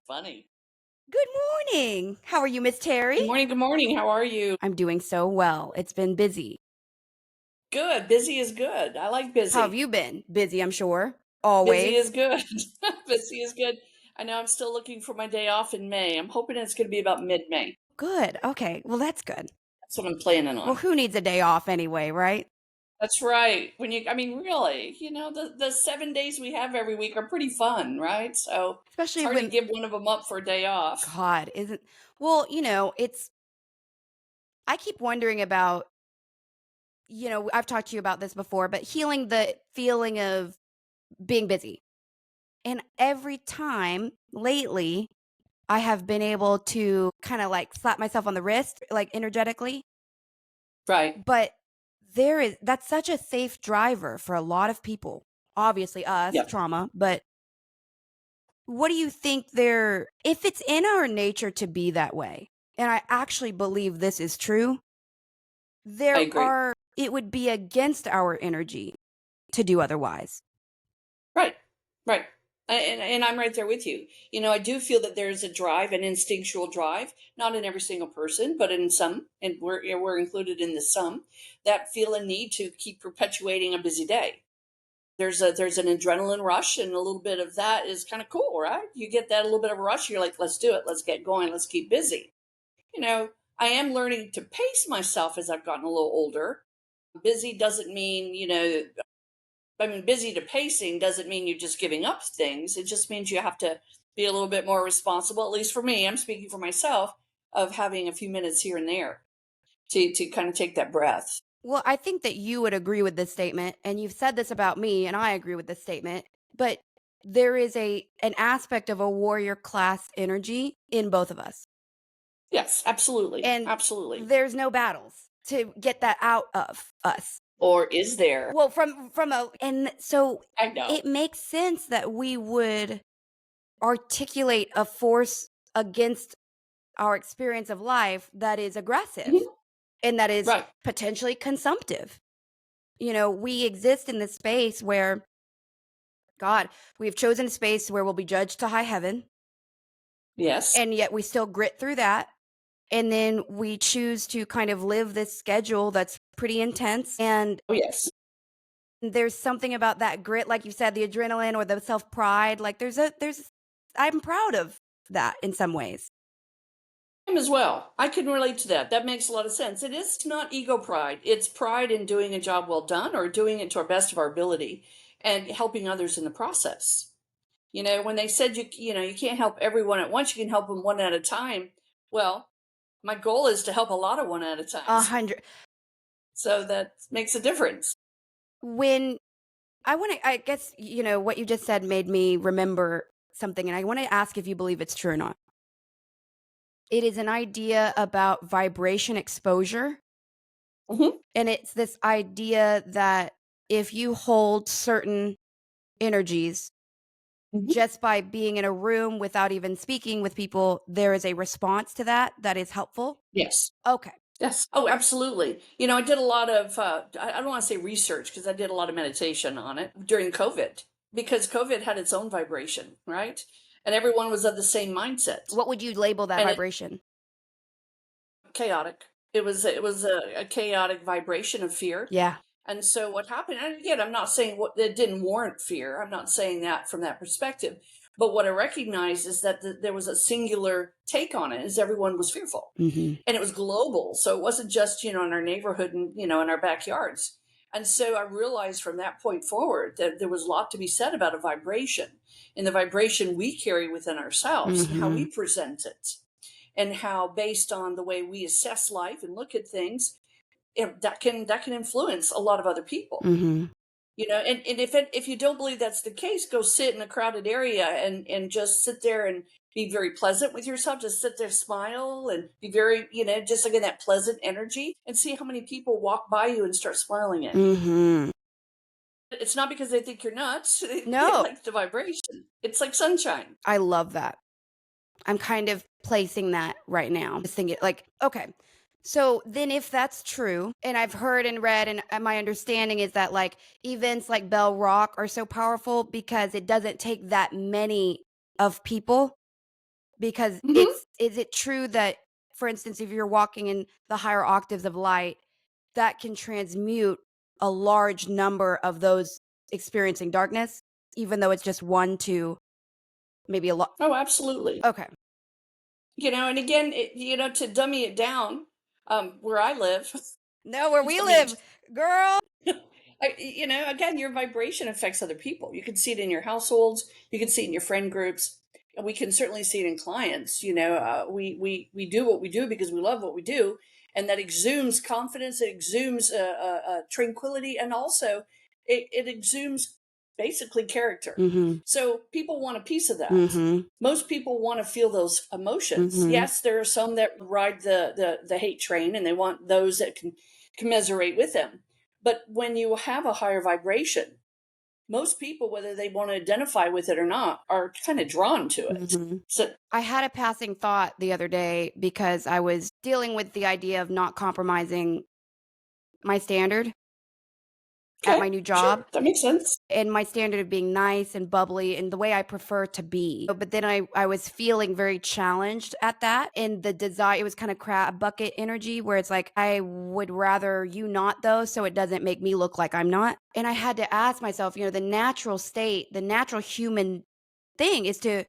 Funny. Good morning. How are you, Miss Terry? Good morning. Good morning. How are you? I'm doing so well. It's been busy. Good. Busy is good. I like How have busy. you been? Busy, I'm sure. Busy Always. is good. Busy is good. I know I'm still looking for my day off in May. I'm hoping it's going to be about mid-May. Good. Okay. Well, that's good. That's what I'm planning Well, on. who needs a day off anyway, right? That's right. I mean, really, the 7 days we have every week are pretty fun, right? So it's Especially hard to when, give one of them up for a day off. God, isn't, well, I keep wondering about, I've talked to you about this before, but healing the feeling of being busy. And every time lately, I have been able to kind of like slap myself on the wrist, like energetically. Right. But that's such a safe driver for a lot of people. Obviously us, Yep. trauma, but what do you think if it's in our nature to be that way, and I actually believe this is true, I agree. it would be against our energy to do otherwise. Right, right. And I'm right there with you. I do feel that there's a drive, an instinctual drive, not in every single person, but in some, and we're included in the some, that feel a need to keep perpetuating a busy day. There's an adrenaline rush, and a little bit of that is kind of cool, right? You get that a little bit of a rush. You're like, let's do it, let's get going, let's keep busy. You know, I am learning to pace myself as I've gotten a little older. Busy doesn't mean busy to pacing doesn't mean you're just giving up things. It just means you have to be a little bit more responsible, at least for me. I'm speaking for myself, of having a few minutes here and there to kind of take that breath. Well, I think that you would agree with this statement, and you've said this about me, and I agree with this statement, but there is an aspect of a warrior class energy in both of us. Yes, absolutely. And Absolutely. there's no battles to get that out of us. Or is there? Well, from a and so I know. it makes sense that we would articulate a force against our experience of life that is aggressive Mhm. and that is Right. potentially consumptive. We exist in this space where, God, we've chosen a space where we'll be judged to high heaven, Yes. and yet we still grit through that. And then we choose to kind of live this schedule that's pretty intense. And Oh, yes. there's something about that grit, like you said, the adrenaline or the self pride. Like I'm proud of that in some ways. Him as well. I can relate to that. That makes a lot of sense. It is not ego pride. It's pride in doing a job well done or doing it to our best of our ability and helping others in the process. When they said you can't help everyone at once, you can help them one at a time. Well, my goal is to help a lot of one at a A times. hundred. So that makes a difference. When I guess, what you just said made me remember something, and I want to ask if you believe it's true or not. It is an idea about vibration exposure. Hmm. And it's this idea that if you hold certain energies Hmm. just by being in a room without even speaking with people, there is a response to that is helpful. Yes. Okay. Yes. Oh, absolutely. I did a lot of, I don't want to say research because I did a lot of meditation on it during COVID because COVID had its own vibration, right? And everyone was of the same mindset. What would you label that And it vibration? chaotic. It was a chaotic vibration of fear. Yeah. And so what happened, and again, I'm not saying what it didn't warrant fear. I'm not saying that from that perspective. But what I recognized is that there was a singular take on it, is everyone was fearful. Mhm. And it was global. So it wasn't just, in our neighborhood and, in our backyards. And so I realized from that point forward that there was a lot to be said about a vibration and the vibration we carry within ourselves and how we Mhm. present it and how based on the way we assess life and look at things, that can influence a lot of other people. Mhm. And if you don't believe that's the case, go sit in a crowded area and just sit there and be very pleasant with yourself. Just sit there, smile, and be very, just again that pleasant energy, and see how many people walk by you and start smiling at you. Mhm. It's not because they think you're nuts; they No, like the vibration. It's like sunshine. I love that. I'm kind of placing that right now. Just thinking like, okay. So then if that's true, and I've heard and read and my understanding is that like events like Bell Rock are so powerful because it doesn't take that many of people Because Hmm. is it true that, for instance, if you're walking in the higher octaves of light, that can transmute a large number of those experiencing darkness, even though it's just 1 to maybe a lot? Oh, absolutely. Okay. And again, to dummy it down, where I live, No, where we dummy live, it girl. again, your vibration affects other people. You can see it in your households. You can see it in your friend groups. And we can certainly see it in clients. We do what we do because we love what we do, and that exudes confidence. It exudes tranquility, and also it exudes basically character. Mhm. So people want a piece of that. Mhm. Most people want to feel those emotions. Mhm. Yes, there are some that ride the hate train, and they want those that can commiserate with them. But when you have a higher vibration, most people, whether they want to identify with it or not, are kind of drawn to it. Mhm. So, I had a passing thought the other day because I was dealing with the idea of not compromising my standard at okay, my new sure, job. that makes sense. And my standard of being nice and bubbly and the way I prefer to be. But then I was feeling very challenged at that. And the desire, it was kind of crab bucket energy where it's like, I would rather you not though, so it doesn't make me look like I'm not. And I had to ask myself, the natural state, the natural human thing is to,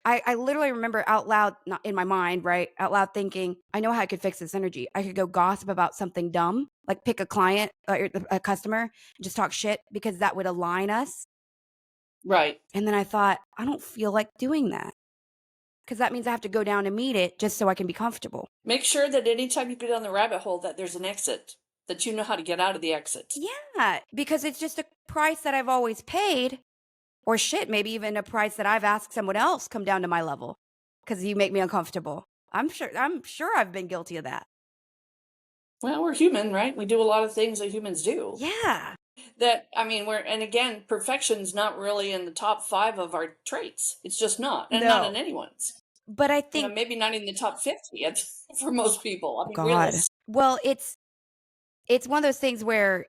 I literally remember out loud, not in my mind, right? Out loud thinking, I know how I could fix this energy. I could go gossip about something dumb, like pick a client or a customer and just talk shit because that would align us. Right. And then I thought, I don't feel like doing that because that means I have to go down and meet it just so I can be comfortable. Make sure that anytime you go down the rabbit hole, that there's an exit, that you know how to get out of the exit. Yeah, because it's just a price that I've always paid, or shit, maybe even a price that I've asked someone else come down to my level because you make me uncomfortable. I'm sure I've been guilty of that. Well, we're human, right? We do a lot of things that humans do. Yeah. That, I mean, and again, perfection's not really in the top 5 of our traits. It's just not, and not in No. anyone's. But I think, Maybe not in the top 50 for most people. I mean, God. realists. Well, it's one of those things where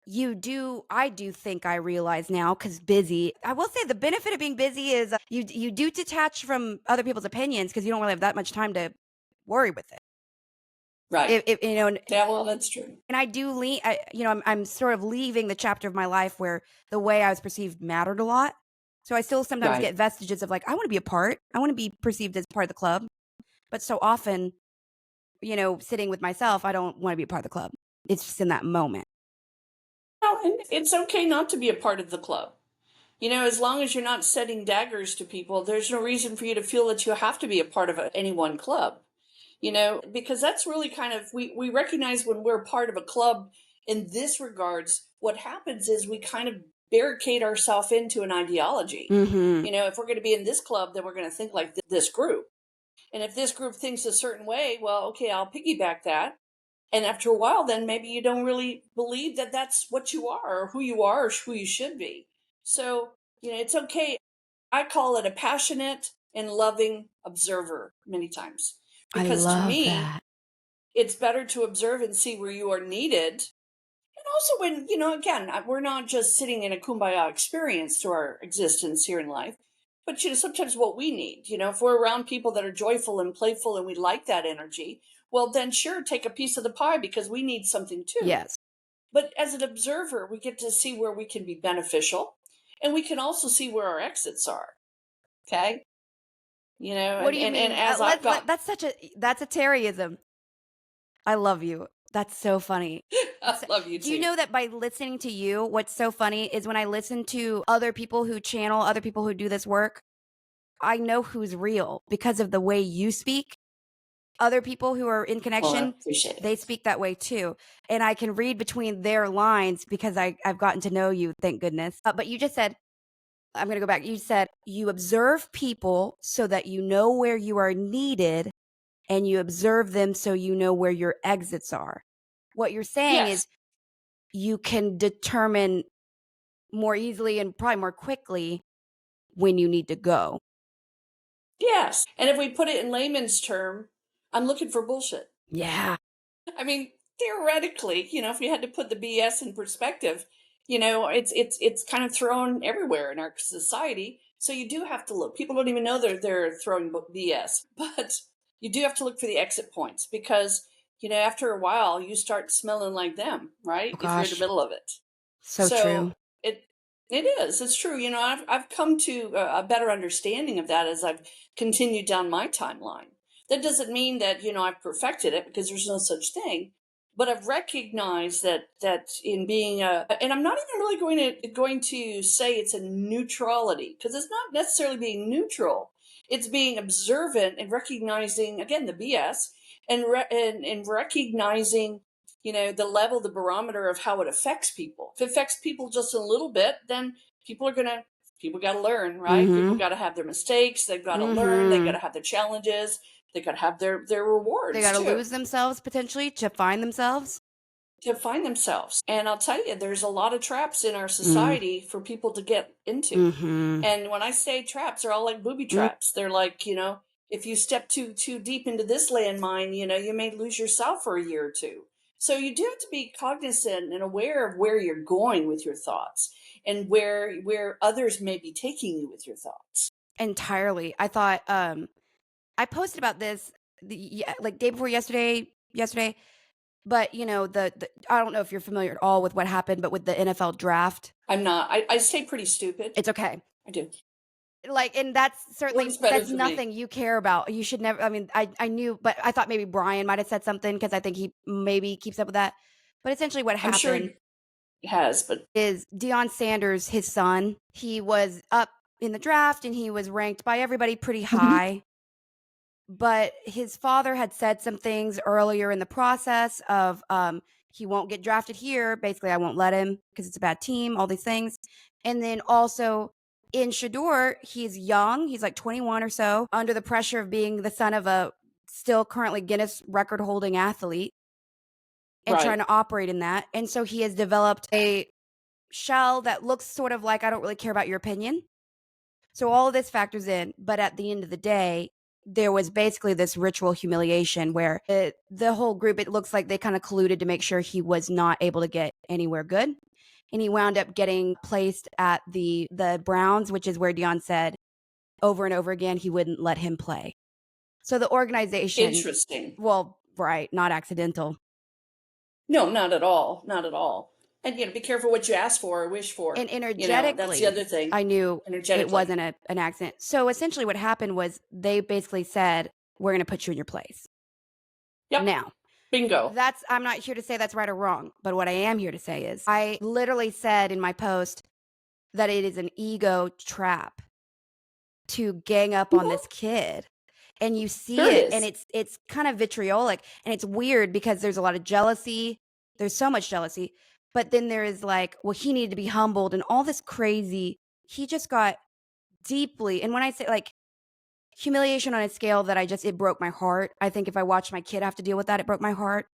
I do think I realize now because busy. I will say the benefit of being busy is you do detach from other people's opinions because you don't really have that much time to worry with it. Right. And Yeah, well, that's true. I do I'm sort of leaving the chapter of my life where the way I was perceived mattered a lot. So I still sometimes Right. get vestiges of like, I want to be a part. I want to be perceived as part of the club. But so often, sitting with myself, I don't want to be a part of the club. It's just in that moment. Well, and it's okay not to be a part of the club. As long as you're not setting daggers to people, there's no reason for you to feel that you have to be a part of any one club. Because that's really kind of, we recognize when we're part of a club in this regards, what happens is we kind of barricade ourselves into an ideology. Mm-hmm. If we're going to be in this club, then we're going to think like this group. And if this group thinks a certain way, well, okay, I'll piggyback that. And after a while, then maybe you don't really believe that that's what you are or who you should be. So, it's okay. I call it a passionate and loving observer many times, I because to love me, that. it's better to observe and see where you are needed. And also when, again, we're not just sitting in a kumbaya experience through our existence here in life, but, sometimes what we need, if we're around people that are joyful and playful and we like that energy, well, then sure, take a piece of the pie because we need something too. Yes. But as an observer, we get to see where we can be beneficial, and we can also see where our exits are. Okay. What And, do you and mean? as I've got, That's a Terryism. I love you. That's so funny. I love you Do you too. know that by listening to you, what's so funny is when I listen to other people who channel, other people who do this work, I know who's real because of the way you speak. Other people who are in Well, I connection, appreciate they it. speak that way too. And I can read between their lines because I've gotten to know you, thank goodness. But you just said, I'm going to go back. You said you observe people so that you know where you are needed and you observe them so you know where your exits are. What you're saying Yes. is you can determine more easily and probably more quickly when you need to go. Yes. And if we put it in layman's term, I'm looking for bullshit. Yeah. I mean, theoretically, if we had to put the BS in perspective, it's kind of thrown everywhere in our society. So you do have to look. People don't even know they're throwing BS, but you do have to look for the exit points because, after a while you start smelling like them, right? Oh If you're in the gosh, middle of it. so true. So it is. It's true. I've come to a better understanding of that as I've continued down my timeline. That doesn't mean that I've perfected it because there's no such thing. But I've recognized that in being and I'm not even really going to say it's a neutrality because it's not necessarily being neutral. It's being observant and recognizing again the BS and recognizing the level, the barometer of how it affects people. If it affects people just a little bit, then people got to learn, right? People Mm-hmm. got to have their mistakes. They've got to learn. They got Mm-hmm. to have their challenges. They got to have their They rewards got to too lose themselves potentially to find themselves. to find themselves. And I'll tell you, there's a lot of traps in our Mm. society for people to get into. Mm-hmm. And when I say traps, they're all like booby Mm. traps. They're like, if you step too deep into this landmine, you may lose yourself for a year or two. So you do have to be cognizant and aware of where you're going with your thoughts and where others may be taking you with your thoughts. Entirely. I thought I posted about this like day before yesterday. But the I don't know if you're familiar at all with what happened, but with the NFL draft, I'm not. I stay pretty stupid. it's okay. I do. Like, and that's certainly Works better that's for me. nothing you care about. You should never. I mean, I knew, but I thought maybe Brian might have said something because I think he maybe keeps up with that. But essentially, what I'm sure happened he has, but is Deion Sanders, his son, he was up in the draft and he was ranked by everybody pretty high. But his father had said some things earlier in the process of he won't get drafted here. Basically, I won't let him because it's a bad team, all these things. And then also in Shador, he's young, he's like 21 or so, under the pressure of being the son of a still currently Guinness record holding athlete and trying right. to operate in that. And so he has developed a shell that looks sort of like, I don't really care about your opinion. So all of this factors in, but at the end of the day, there was basically this ritual humiliation where the whole group, it looks like they kind of colluded to make sure he was not able to get anywhere good. And he wound up getting placed at the Browns, which is where Dion said over and over again he wouldn't let him play. So the organization, Interesting. well, right, not accidental. No, not at all. Not at all. And be careful what you ask for or wish for. And That's the energetically, other thing. I knew it Energetically. wasn't an accident. So essentially what happened was they basically said, we're going to put you in your place. Yep. Now, Bingo. I'm not here to say that's right or wrong, but what I am here to say is I literally said in my post that it is an ego trap to gang up on Mhm. this kid. And you Sure see it it and is. it's kind of vitriolic and it's weird because there's a lot of jealousy. There's so much jealousy. But then there is like, well, he needed to be humbled and all this crazy. He just got deeply, and when I say like humiliation on a scale that it broke my heart. I think if I watched my kid have to deal with that, it broke my heart.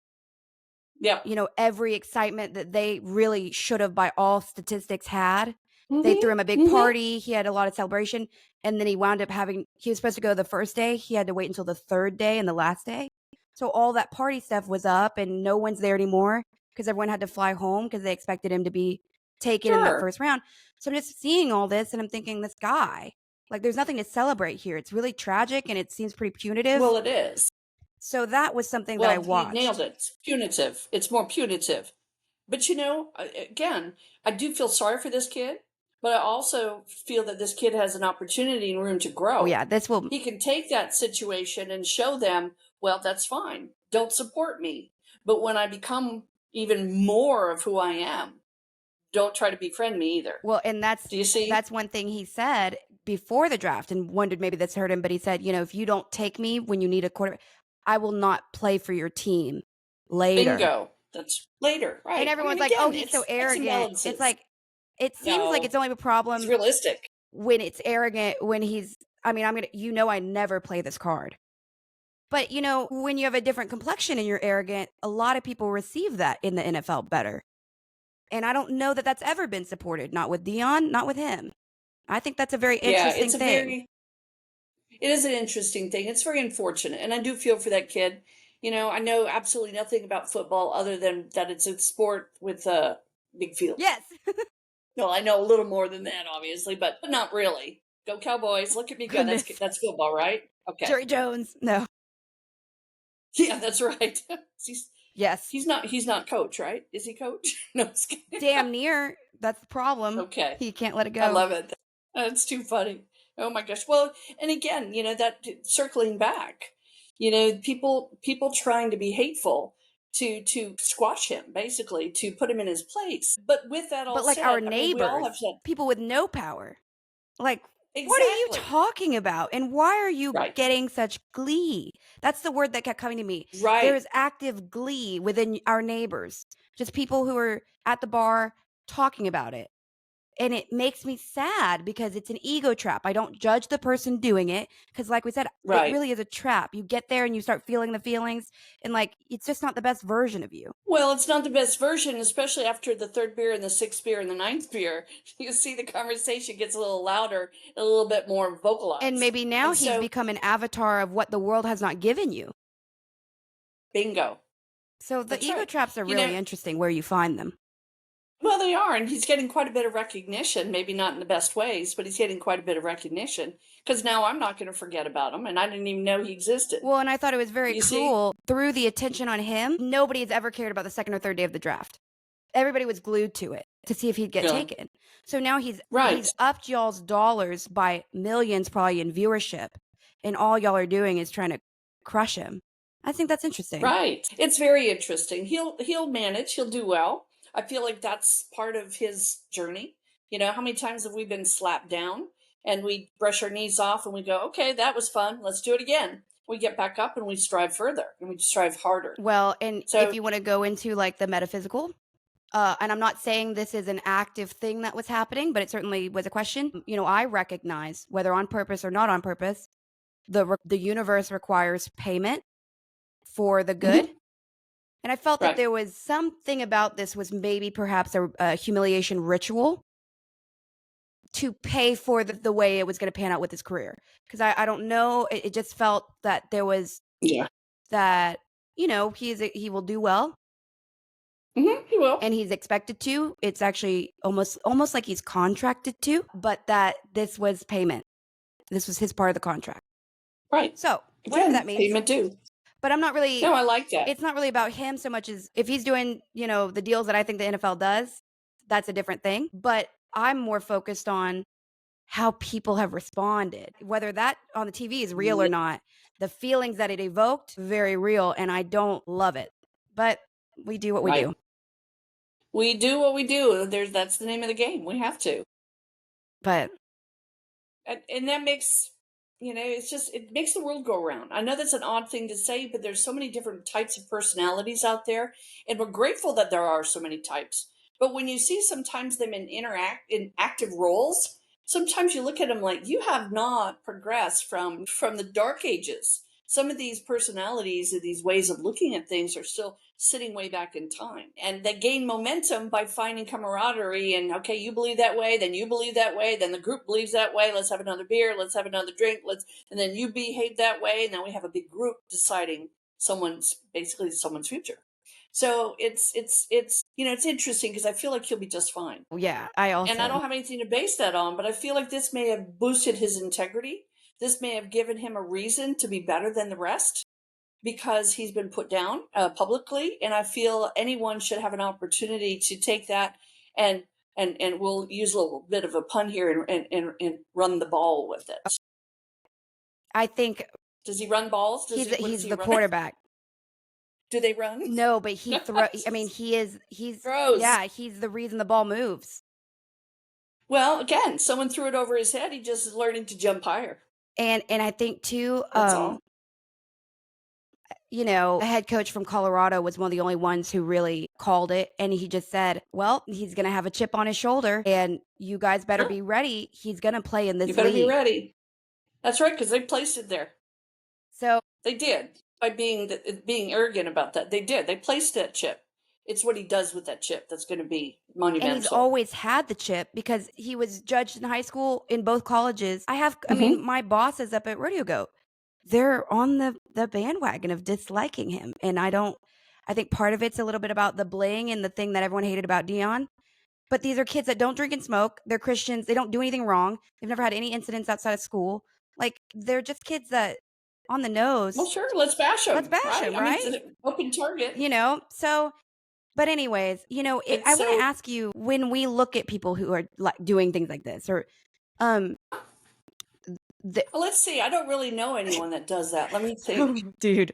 Yep. Every excitement that they really should have, by all statistics, had. They threw him a Mm-hmm. big Mm-hmm. party. He had a lot of celebration. And then he wound up he was supposed to go the first day. He had to wait until the third day and the last day. So all that party stuff was up and no one's there anymore because everyone had to fly home because they expected him to be taken in that Sure. first round. So I'm just seeing all this and I'm thinking, this guy, like, there's nothing to celebrate here. It's really tragic and it seems pretty punitive. Well, it is. So that was something that I Well, you nailed watched. it. It's punitive. It's more punitive. But again, I do feel sorry for this kid, but I also feel that this kid has an opportunity and room to Oh grow. yeah, this will. He can take that situation and show them, well, that's fine. Don't support me. But when I become even more of who I am, don't try to befriend me either. Well, and Do you see? that's one thing he said before the draft, and wondered maybe this hurt him. But he said, if you don't take me when you need a quarterback, I will not play for your team later. Bingo. That's later, And right? I mean, everyone's like, "Oh, again, he's so it's checks and arrogant." It's balances. like it seems like it's No, only a it's problem realistic. when it's arrogant. When he's, I mean, I'm gonna, I never play this card. But when you have a different complexion and you're arrogant, a lot of people receive that in the NFL better. And I don't know that that's ever been supported. Not with Dion, not with him. I think that's a very Yeah, interesting thing. it is an interesting thing. It's very unfortunate. And I do feel for that kid. I know absolutely nothing about football other than that it's a sport with big fields. Yes. Well, I know a little more than that, obviously, but not really. Go Cowboys. Look at me go. Goodness. That's football, right? Okay. Jerry Jones. No. Yeah, that's right. he's Yes. he's not coach, right? Is he coach? No, just kidding. Damn near. That's the problem. Okay. He can't let it I go. love it. That's too funny. Oh my gosh. Well, and again, that circling back, people trying to be hateful to squash him, basically, to put him in his place. But with that all But like our said, I mean, we all have neighbors, said people with no power. Like, what are you exactly talking about? And why are you right, getting such glee? That's the word that kept coming to me. There right. is active glee within our neighbors, just people who are at the bar talking about it. And it makes me sad because it's an ego trap. I don't judge the person doing it because, like we said, it Right. really is a trap. You get there and you start feeling the feelings, and like it's just not the best version of you. Well, it's not the best version, especially after the third beer and the sixth beer and the ninth beer. You see the conversation gets a little louder, a little bit more And vocalized. maybe now And he's so, become an avatar of what the world has not given you. bingo. So the That's ego right. traps are You really know, interesting where you find them. well, they are, and he's getting quite a bit of recognition, maybe not in the best ways, but he's getting quite a bit of recognition because now I'm not going to forget about him, and I didn't even know he existed. Well, and I thought it was very You see? cruel. Through the attention on him, nobody has ever cared about the second or third day of the draft. Everybody was glued to it to see if he'd get Yeah. taken. So now he's Right. upped y'all's dollars by millions probably in viewership, and all y'all are doing is trying to crush him. I think that's interesting. Right. It's very interesting. He'll manage. He'll do well. I feel like that's part of his journey. How many times have we been slapped down and we brush our knees off and we go, "Okay, that was fun. Let's do it again." We get back up and we strive further and we strive harder. Well, and So, if you want to go into like the metaphysical, and I'm not saying this is an active thing that was happening, but it certainly was a question. I recognize, whether on purpose or not on purpose, the universe requires payment for the good. mhm, And I felt that right. there was something about this was maybe perhaps a humiliation ritual to pay for the way it was going to pan out with his career. Because I don't know, it just felt that there was Yeah. that, he will do well He will. and he's expected to. It's actually almost like he's contracted to, but that this was payment. This was his part of the contract. Right. So whatever Again, that means. payment due. But I'm not really. No, I like that. It's not really about him so much as if he's doing, the deals that I think the NFL does, that's a different thing. But I'm more focused on how people have responded, whether that on the TV is real or not. The feelings that it evoked, very real, and I don't love it. But we do what we Right. do. We do what we do. That's the name of the game. We have to. But And that makes it makes the world go around. I know that's an odd thing to say, but there's so many different types of personalities out there, and we're grateful that there are so many types. But when you see sometimes them in active roles, sometimes you look at them like you have not progressed from the dark ages. Some of these personalities and these ways of looking at things are still sitting way back in time, and they gain momentum by finding camaraderie. And okay, you believe that way, then you believe that way, then the group believes that way. Let's have another beer, let's have another drink, and then you behave that way, and now we have a big group deciding basically someone's future. So it's interesting because I feel like he'll be just fine. yeah, I And I also. don't have anything to base that on, but I feel like this may have boosted his integrity. This may have given him a reason to be better than the rest because he's been put down publicly. And I feel anyone should have an opportunity to take that and we'll use a little bit of a pun here and run the ball with it. I think Does he run balls? he's the quarterback. Do they run? No, but he throw. I mean, he's Throws. yeah, he's the reason the ball moves. Well, again, someone threw it over his head. He just is learning to jump higher. And I think too, That's all. a head coach from Colorado was one of the only ones who really called it. And he just said, well, he's going to have a chip on his shoulder and you guys better Sure. be ready. He's going to play in this You better be league. ready. That's right, because they placed it there. So They did by being arrogant about that. They did. They placed that chip. It's what he does with that chip that's going to be monumental. and he's always had the chip because he was judged in high school, in both colleges. I Mm-hmm. mean, my bosses up at Rodeo Goat, they're on the bandwagon of disliking him. And I think part of it's a little bit about the bling and the thing that everyone hated about Dion. But these are kids that don't drink and smoke. They're Christians. They don't do anything wrong. They've never had any incidents outside of school. Like, they're just kids that on the nose. Well, sure, let's bash them. Let's bash them, I mean, right? it's an open target. So, but anyways, And I want to so, ask you, when we look at people who are like doing things like this, or um let's see. I don't really know anyone that does that. Let me think. dude,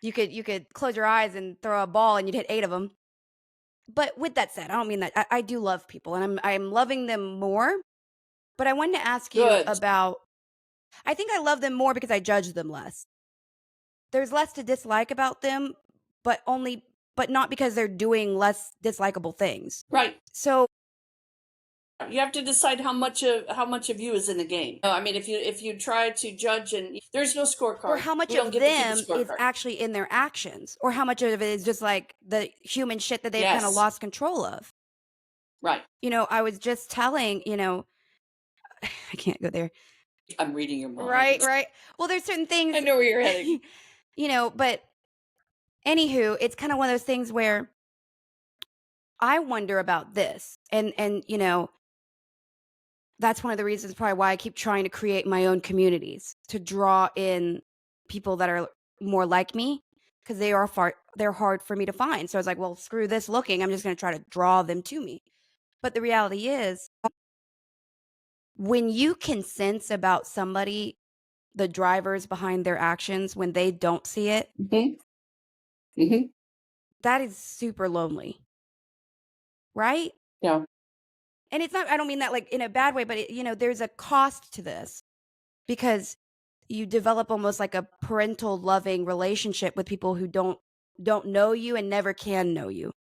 you could close your eyes and throw a ball and you'd hit 8 of them. But with that said, I don't mean that. I do love people, and I'm loving them more. But I wanted to ask you Good. about, I think I love them more because I judge them less. There's less to dislike about them, but not because they're doing less dislikable things. Right. So You have to decide how much of you is in the game. I mean, if you try to judge, and there's no scorecard, or how much we don't of get to keep a them is scorecard. actually in their actions, or how much of it is just like the human shit that they've kind of Yes. lost control of. Right. I was just telling, I can't go there. I'm reading your mind. Right. Well, there's certain things, I know where you're heading. But anywho, it's kind of one of those things where I wonder about this, and that's one of the reasons probably why I keep trying to create my own communities, to draw in people that are more like me, because they're hard for me to find. So I was like, well, screw this looking. I'm just going to try to draw them to me. But the reality is, when you can sense about somebody the drivers behind their actions when they don't see it, that is super lonely. Right? Yeah. And it's not, I don't mean that like in a bad way, but there's a cost to this, because you develop almost like a parental loving relationship with people who don't know you and never can know you.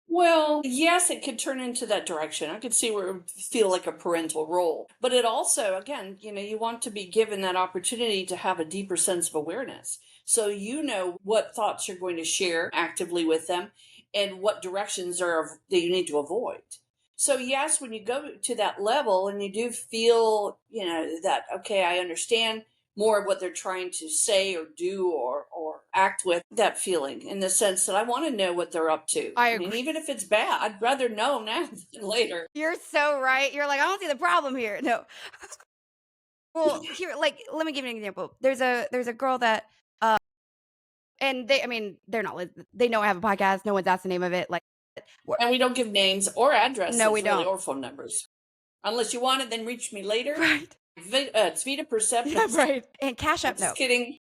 Well, yes, it could turn into that direction. I could see where it would feel like a parental role. But it also, again, you want to be given that opportunity to have a deeper sense of awareness. So you know what thoughts you're going to share actively with them and what directions that you need to avoid. So yes, when you go to that level and you do feel, that, okay, I understand more of what they're trying to say or do or act with, that feeling, in the sense that I want to know what they're up to. I mean, agree. even if it's bad, I'd rather know now than later. You're so right. You're like, I don't see the problem here. No. Well, here, like, let me give you an example. There's a girl that, and they're not, they know I have a podcast. No one's asked the name of it. Like, And we don't give names or addresses, no, we really, don't. or phone numbers. Unless you want it, then reach me later. Right. It's Vita Percept. Yeah, right. And Cash App, no. Just kidding.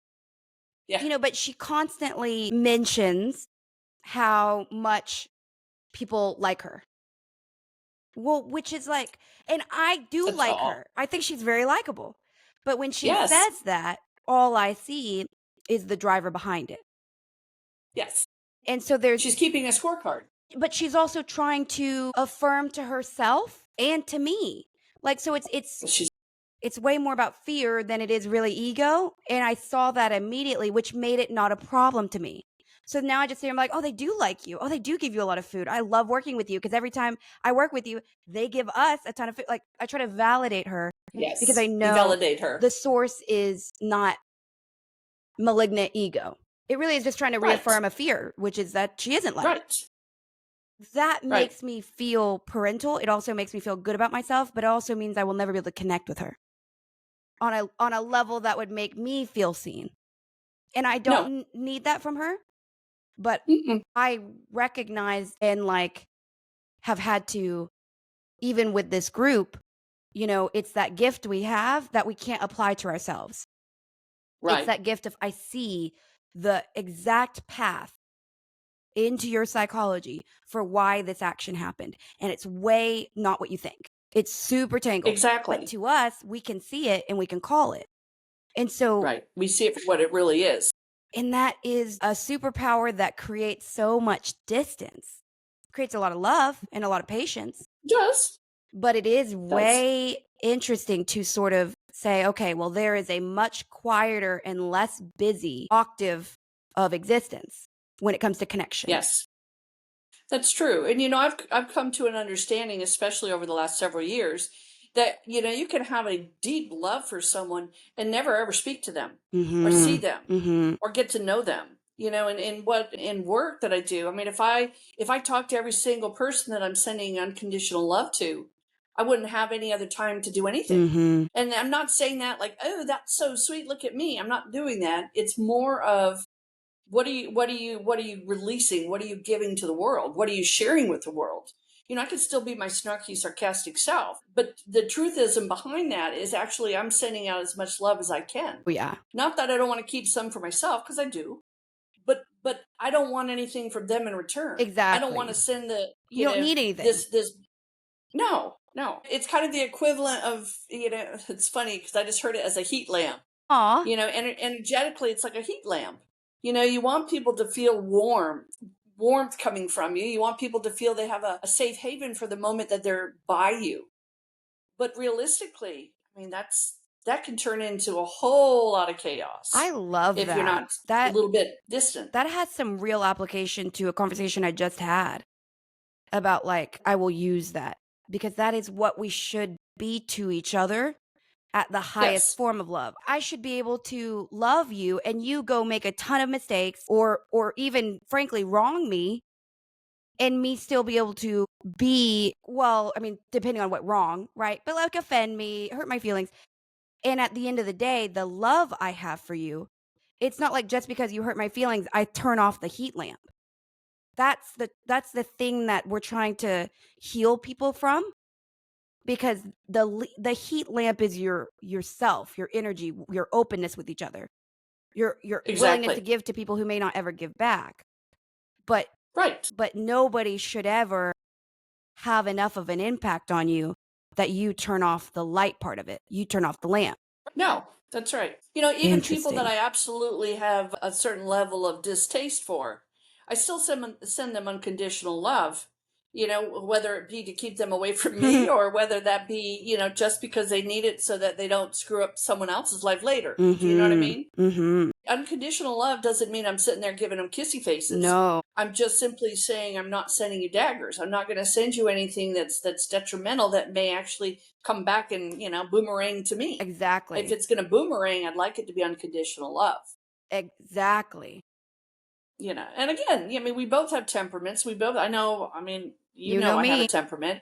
Yeah. But she constantly mentions how much people like her. Well, which is like, and I do That's like all. her. I think she's very likable. But when she Yes. says that, all I see is the driver behind it. Yes. And so She's keeping a scorecard. but she's also trying to affirm to herself and to me. Like, so it's way more about fear than it is really ego. And I saw that immediately, which made it not a problem to me. So now I just say, I'm like, oh, they do like you. Oh, they do give you a lot of food. I love working with you, because every time I work with you, they give us a ton of food. Like, I try to validate her. Yes. Because I know you validate her. The source is not malignant ego. It really is just trying to reaffirm a fear, which is that she isn't like. Right. That makes me feel parental. It also makes me feel good about myself, but it also means I will never be able to connect with her on a level that would make me feel seen. And I don't need that from her. But I recognize and like have had to, even with this group, it's that gift we have that we can't apply to ourselves. Right. It's that gift of, I see the exact path into your psychology for why this action happened. And it's way not what you think. It's super tangled. Exactly. But to us, we can see it and we can call it. And so. Right. We see it for what it really is. And that is a superpower that creates so much distance. Creates a lot of love and a lot of patience. Just. But it is way interesting to sort of say, okay, well, there is a much quieter and less busy octave of existence when it comes to connection. Yes. That's true. And, I've come to an understanding, especially over the last several years, that, you can have a deep love for someone and never ever speak to them or see them or get to know them. in work that I do. I mean, if I talk to every single person that I'm sending unconditional love to, I wouldn't have any other time to do anything. Mm-hmm. And I'm not saying that like, oh, that's so sweet, look at me. I'm not doing that. It's more of what are you releasing? What are you giving to the world? What are you sharing with the world? I could still be my snarky, sarcastic self, but the truth is, and behind that is actually I'm sending out as much love as I can. Oh, yeah. Not that I don't want to keep some for myself, because I do, but I don't want anything from them in return. I don't want to Exactly. send You don't need anything. this. No, no. It's kind of the equivalent of, it's funny because I just heard it as a heat lamp. Aw. Energetically, it's like a heat lamp. You want people to feel warmth coming from you. You want people to feel they have a safe haven for the moment that they're by you. But realistically, I mean, that can turn into a whole lot of chaos. I love if you're that. not a little bit distant. That has some real application to a conversation I just had about, like, I will use that because that is what we should be to each other at the highest Yes. form of love. I should be able to love you and you go make a ton of mistakes or even frankly wrong me and me still be able to be, well, I mean, depending on what wrong, right? But like offend me, hurt my feelings. And at the end of the day, the love I have for you, it's not like just because you hurt my feelings, I turn off the heat lamp. That's the thing that we're trying to heal people from, because the heat lamp is yourself, your energy, your openness with each other, your willingness to Exactly. give to people who may not ever give back. But Right. nobody should ever have enough of an impact on you that you turn off the light part of it. You turn off the lamp. No, that's right. Even people that Interesting. I absolutely have a certain level of distaste for, I still send them unconditional love, whether it be to keep them away from me or whether that be, just because they need it so that they don't screw up someone else's life later. Do you know what I mean? Mm-hmm. Unconditional love doesn't mean I'm sitting there giving them kissy faces. No. I'm just simply saying I'm not sending you daggers. I'm not going to send you anything that's detrimental that may actually come back and, boomerang to me. Exactly. If it's going to boomerang, I'd like it to be unconditional love. Exactly. And again, I mean, we both have temperaments. I know, I mean, You know I have a me. temperament,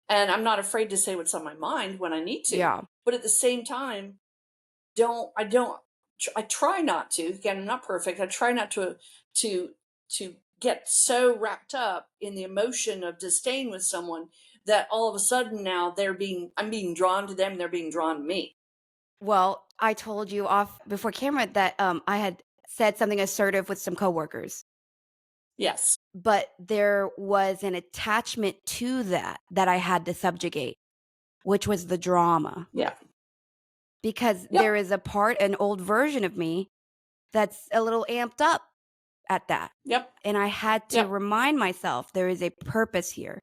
and I'm not afraid to say what's on my mind when I need to. Yeah. But at the same time, I try not to. Again, I'm not perfect. I try not to get so wrapped up in the emotion of disdain with someone that all of a sudden now I'm being drawn to them, they're being drawn to me. Well, I told you off before camera that I had said something assertive with some coworkers, Yes. but there was an attachment to that I had to subjugate, which was the drama. Yeah. Because Yep. there is an old version of me that's a little amped up at that. Yep. And I had to remind myself there is a purpose here.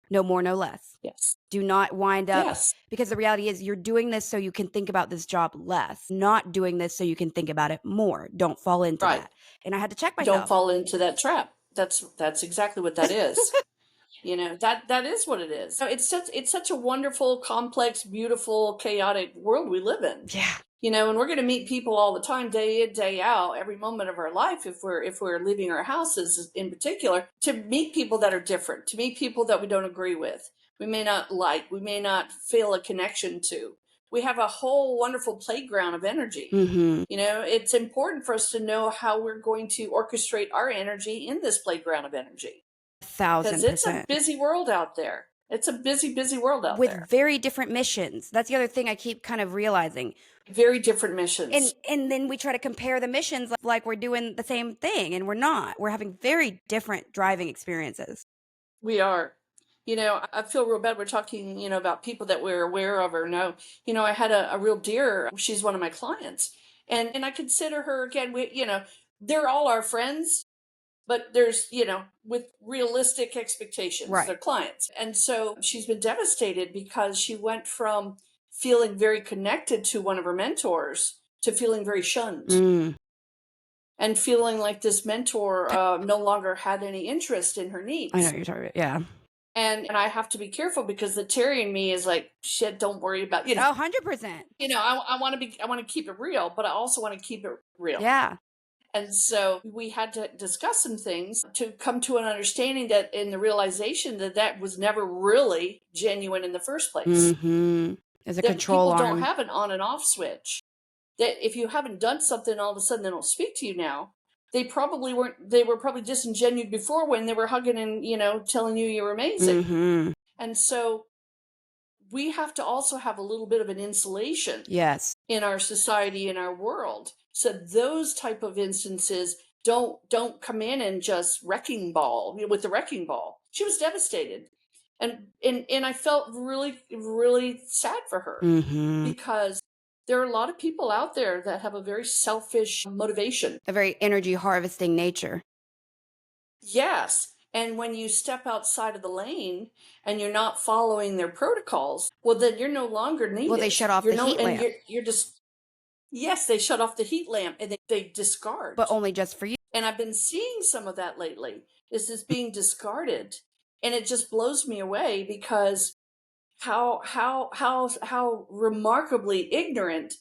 No more, no less. Yes. Do not wind up. Yes. Because the reality is you're doing this so you can think about this job less, not doing this so you can think about it more. Don't fall into Right. that. And I had to check myself. Don't fall into that trap. That's exactly what that is. That is what it is. So it's such a wonderful, complex, beautiful, chaotic world we live in. Yeah. And we're going to meet people all the time, day in, day out, every moment of our life. If we're leaving our houses, in particular, to meet people that are different, to meet people that we don't agree with, we may not like, we may not feel a connection to. We have a whole wonderful playground of energy. Mm-hmm. It's important for us to know how we're going to orchestrate our energy in this playground of energy. 1,000%. Because it's a busy world out there. It's a busy, busy world out there. With very different missions. That's the other thing I keep kind of realizing. Very different missions. And then we try to compare the missions like we're doing the same thing, and we're not. We're having very different driving experiences. We are. I feel real bad. We're talking, about people that we're aware of or know. I had a real dear. She's one of my clients, and I consider her again. They're all our friends, but there's, with realistic expectations, Right. They're clients, and so she's been devastated because she went from feeling very connected to one of her mentors to feeling very shunned. And feeling like this mentor no longer had any interest in her needs. I know you're talking about. Yeah. And I have to be careful because the Terri in me is like, shit, don't worry about, 100%. I want to keep it real, but I also want to keep it real. Yeah. And so we had to discuss some things to come to an understanding that in the realization that that was never really genuine in the first place. Mm-hmm. There's a That control people don't arm. have an on and off switch. That if you haven't done something, all of a sudden they don't speak to you now. They probably weren't, they were probably disingenuous before when they were hugging and, telling you you're amazing. Mm-hmm. And so we have to also have a little bit of an insulation Yes. in our society, in our world, so those type of instances don't come in and just wrecking ball with the wrecking ball. She was devastated, and I felt really really sad for her, Mm-hmm. because there are a lot of people out there that have a very selfish motivation. A very energy harvesting nature. Yes. And when you step outside of the lane and you're not following their protocols, well, then you're no longer Well, they needed. shut off You're the no, heat and lamp, you're just, yes, they shut off the heat lamp and they discard. but only just for you. And I've been seeing some of that lately. Is this being discarded? And it just blows me away, because how remarkably ignorant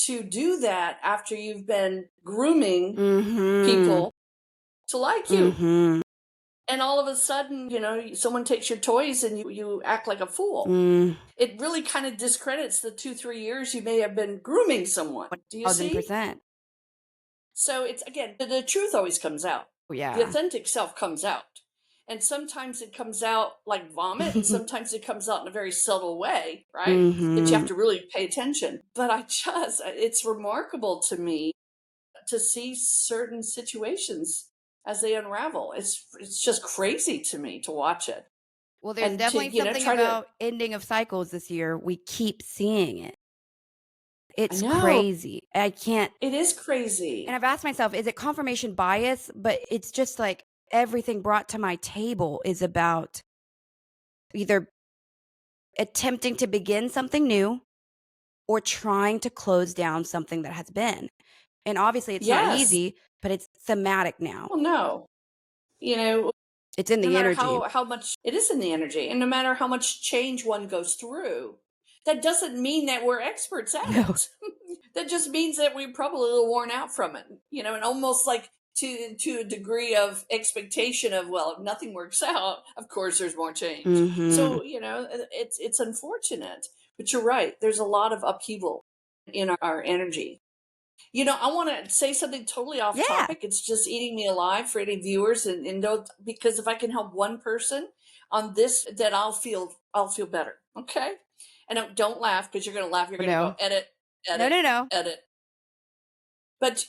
to do that after you've been grooming Mm-hmm. people to like you. Mm-hmm. And all of a sudden, someone takes your toys and you act like a fool. Mm. It really kind of discredits the 2-3 years you may have been grooming someone. Do you see? 1,000%. So it's, again, the truth always comes out. Oh, The yeah. authentic self comes out. And sometimes it comes out like vomit, and sometimes it comes out in a very subtle way, right? That you Mm-hmm. have to really pay attention. But it's remarkable to me to see certain situations as they unravel. It's just crazy to me to watch it. Well, there's And to, definitely something try to, about ending of cycles this year. We keep seeing it. I It's know, crazy. I can't. it is And crazy. I've asked myself, is it confirmation bias? But it's just like everything brought to my table is about either attempting to begin something new or trying to close down something that has been. And obviously, it's not Yes. easy, but it's thematic now. Well, no. You know, It's in no the matter energy. how much it is in the energy, and no matter how much change one goes through, that doesn't mean that we're experts at No. it. That just means that we're probably a little worn out from it, and almost like to a degree of expectation of, well, if nothing works out, of course there's more change. Mm-hmm. So it's unfortunate, but you're right. There's a lot of upheaval in our energy. I want to say something totally off Yeah. topic. It's just eating me alive for any viewers, and because if I can help one person on this, then I'll feel better. Okay, and don't laugh, because you're going to laugh. You're going to No. go edit, No, edit, no. edit. But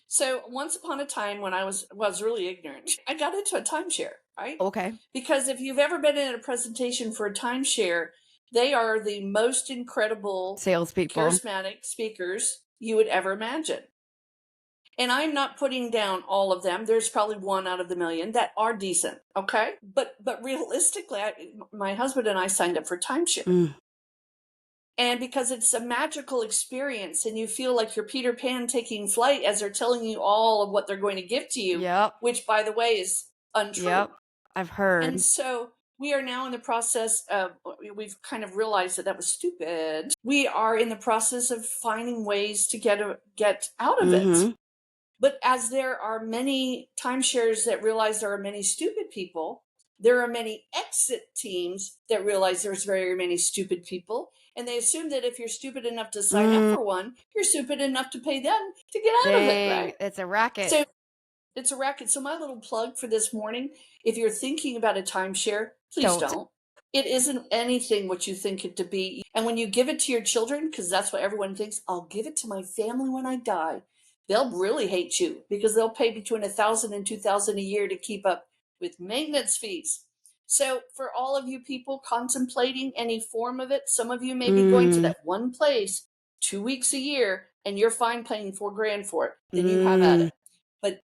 so once upon a time when I was really ignorant, I got into a timeshare, right? Okay. Because if you've ever been in a presentation for a timeshare, they are the most incredible, Salespeople. charismatic speakers you would ever imagine. And I'm not putting down all of them. There's probably one out of the million that are decent, okay? But realistically, my husband and I signed up for timeshare. Mm. And because it's a magical experience, and you feel like you're Peter Pan taking flight as they're telling you all of what they're going to give to you, Yep. which, by the way, is untrue. Yep. I've heard. And so we are now in the process of, we've kind of realized that was stupid. We are in the process of finding ways to get out of Mm-hmm. it. But as there are many timeshares that realize there are many stupid people, there are many exit teams that realize there's very many stupid people. And they assume that if you're stupid enough to sign up for one, you're stupid enough to pay them to get out of it, Dang, right? it's a racket. So it's a racket. So my little plug for this morning, if you're thinking about a timeshare, please don't. It isn't anything what you think it to be. And when you give it to your children, because that's what everyone thinks, I'll give it to my family when I die, they'll really hate you, because they'll pay between $1,000 and $2,000 a year to keep up with maintenance fees. So for all of you people contemplating any form of it, some of you may be going to that one place 2 weeks a year, and you're fine paying $4,000 for it. Then you have at it. But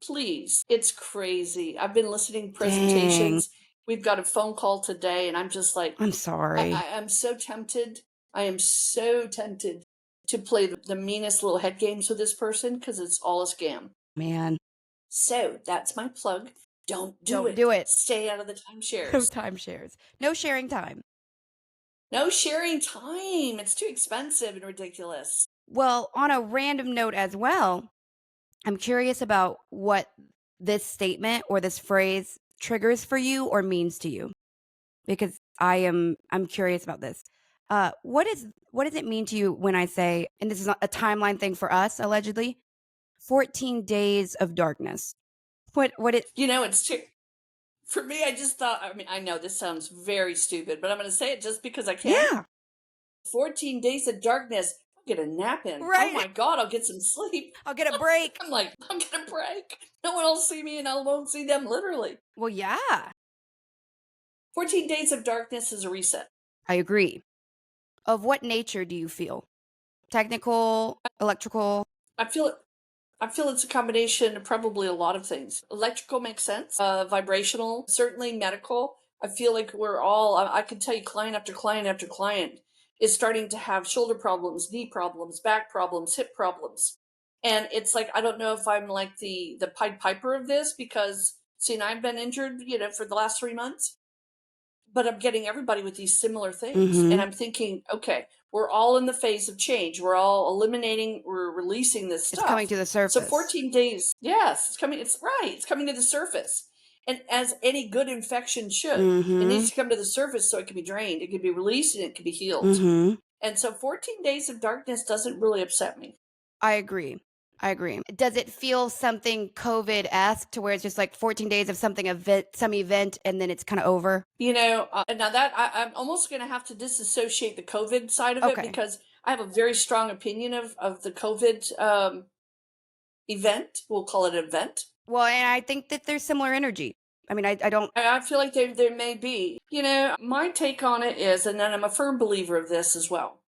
please, it's crazy. I've been listening to presentations. Dang. We've got a phone call today, and I'm just like, I'm sorry. I'm so tempted. I am so tempted to play the meanest little head games with this person, because it's all a scam. Man. So that's my plug. Don't Don't it. do it. Stay out of the No timeshares. timeshares. No sharing time. No sharing time. It's too expensive and ridiculous. Well, on a random note as well, I'm curious about what this statement or this phrase triggers for you or means to you, because I'm curious about this. What does it mean to you when I say, and this is not a timeline thing for us, allegedly, 14 days of darkness? What it You know, it's too, for me, I just thought, I mean, I know this sounds very stupid, but I'm going to say it just because I can. Yeah. 14 days of darkness. I'll get a nap in. Oh Right. my God, I'll get some sleep. I'll get a break. I'm like, I'm going to break. No one will see me and I won't see them, literally. Well, yeah. 14 days of darkness is a reset. I agree. Of what nature do you feel? Technical, electrical? I feel it. I feel it's a combination of probably a lot of things. Electrical makes sense. Vibrational, certainly medical. I feel like we're all, I can tell you client after client after client is starting to have shoulder problems, knee problems, back problems, hip problems. And it's like, I don't know if I'm like the Pied Piper of this because, see, I've been injured, for the last 3 months, but I'm getting everybody with these similar things. And Mm-hmm. I'm thinking, okay, we're all in the phase of change. We're all eliminating, we're releasing this It's coming stuff. to the So surface. 14 days, yes, it's right. It's coming to the surface. And as any good infection should, it Mm-hmm. needs to come to the surface so it can be drained, it can be released, and it can be healed. Mm-hmm. And so 14 days of darkness doesn't really upset me. I agree. I agree. Does it feel something COVID-esque to where it's just like 14 days of some event, and then it's kind of over? Now that I'm almost going to have to disassociate the COVID side of it Okay. because I have a very strong opinion of the COVID event. We'll call it an event. Well, and I think that there's similar energy. I mean, I don't. I feel like there may be. My take on it is, and then I'm a firm believer of this as well.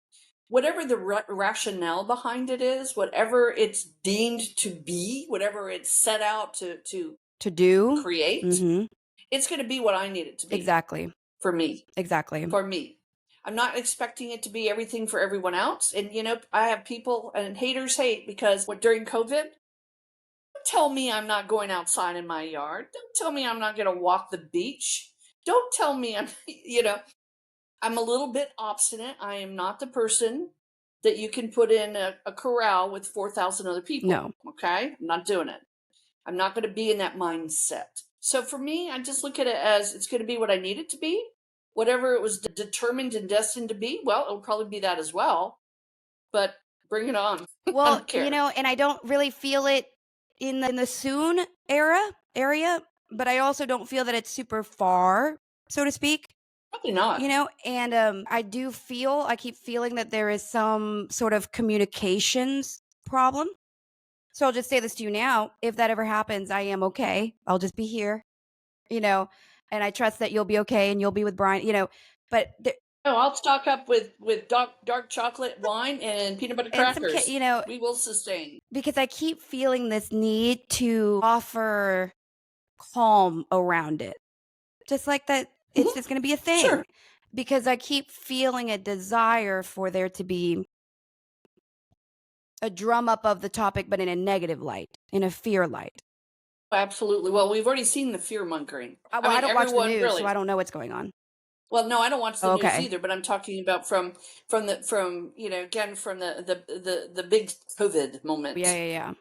Whatever the rationale behind it is, whatever it's deemed to be, whatever it's set out to To do. create, Mm-hmm. it's going to be what I need it to be Exactly. for me. Exactly. For me. I'm not expecting it to be everything for everyone else. And, I have people and haters hate because during COVID, don't tell me I'm not going outside in my yard. Don't tell me I'm not going to walk the beach. Don't tell me I'm a little bit obstinate. I am not the person that you can put in a corral with 4,000 other people. No. Okay? I'm not doing it. I'm not going to be in that mindset. So for me, I just look at it as it's going to be what I need it to be. Whatever it was determined and destined to be, well, it'll probably be that as well. But bring it on. I Well, don't care. and I don't really feel it in the soon area, but I also don't feel that it's super far, so to speak. Probably not. And I keep feeling that there is some sort of communications problem. So I'll just say this to you now. If that ever happens, I am okay. I'll just be here, you know, and I trust that you'll be okay and you'll be with Brian, but No, I'll stock up with dark chocolate wine and peanut butter and crackers. We will sustain. because I keep feeling this need to offer calm around it. Just like that, it's Mhm. just going to be a thing. Sure. Because I keep feeling a desire for there to be a drum up of the topic, but in a negative light, in a fear light. Absolutely. Well, we've already seen the fear mongering. Well, I don't watch the everyone news, really. so I don't know what's going on. Well, no, I don't watch the news Okay. either, but I'm talking about from again from the big COVID moment. Yeah.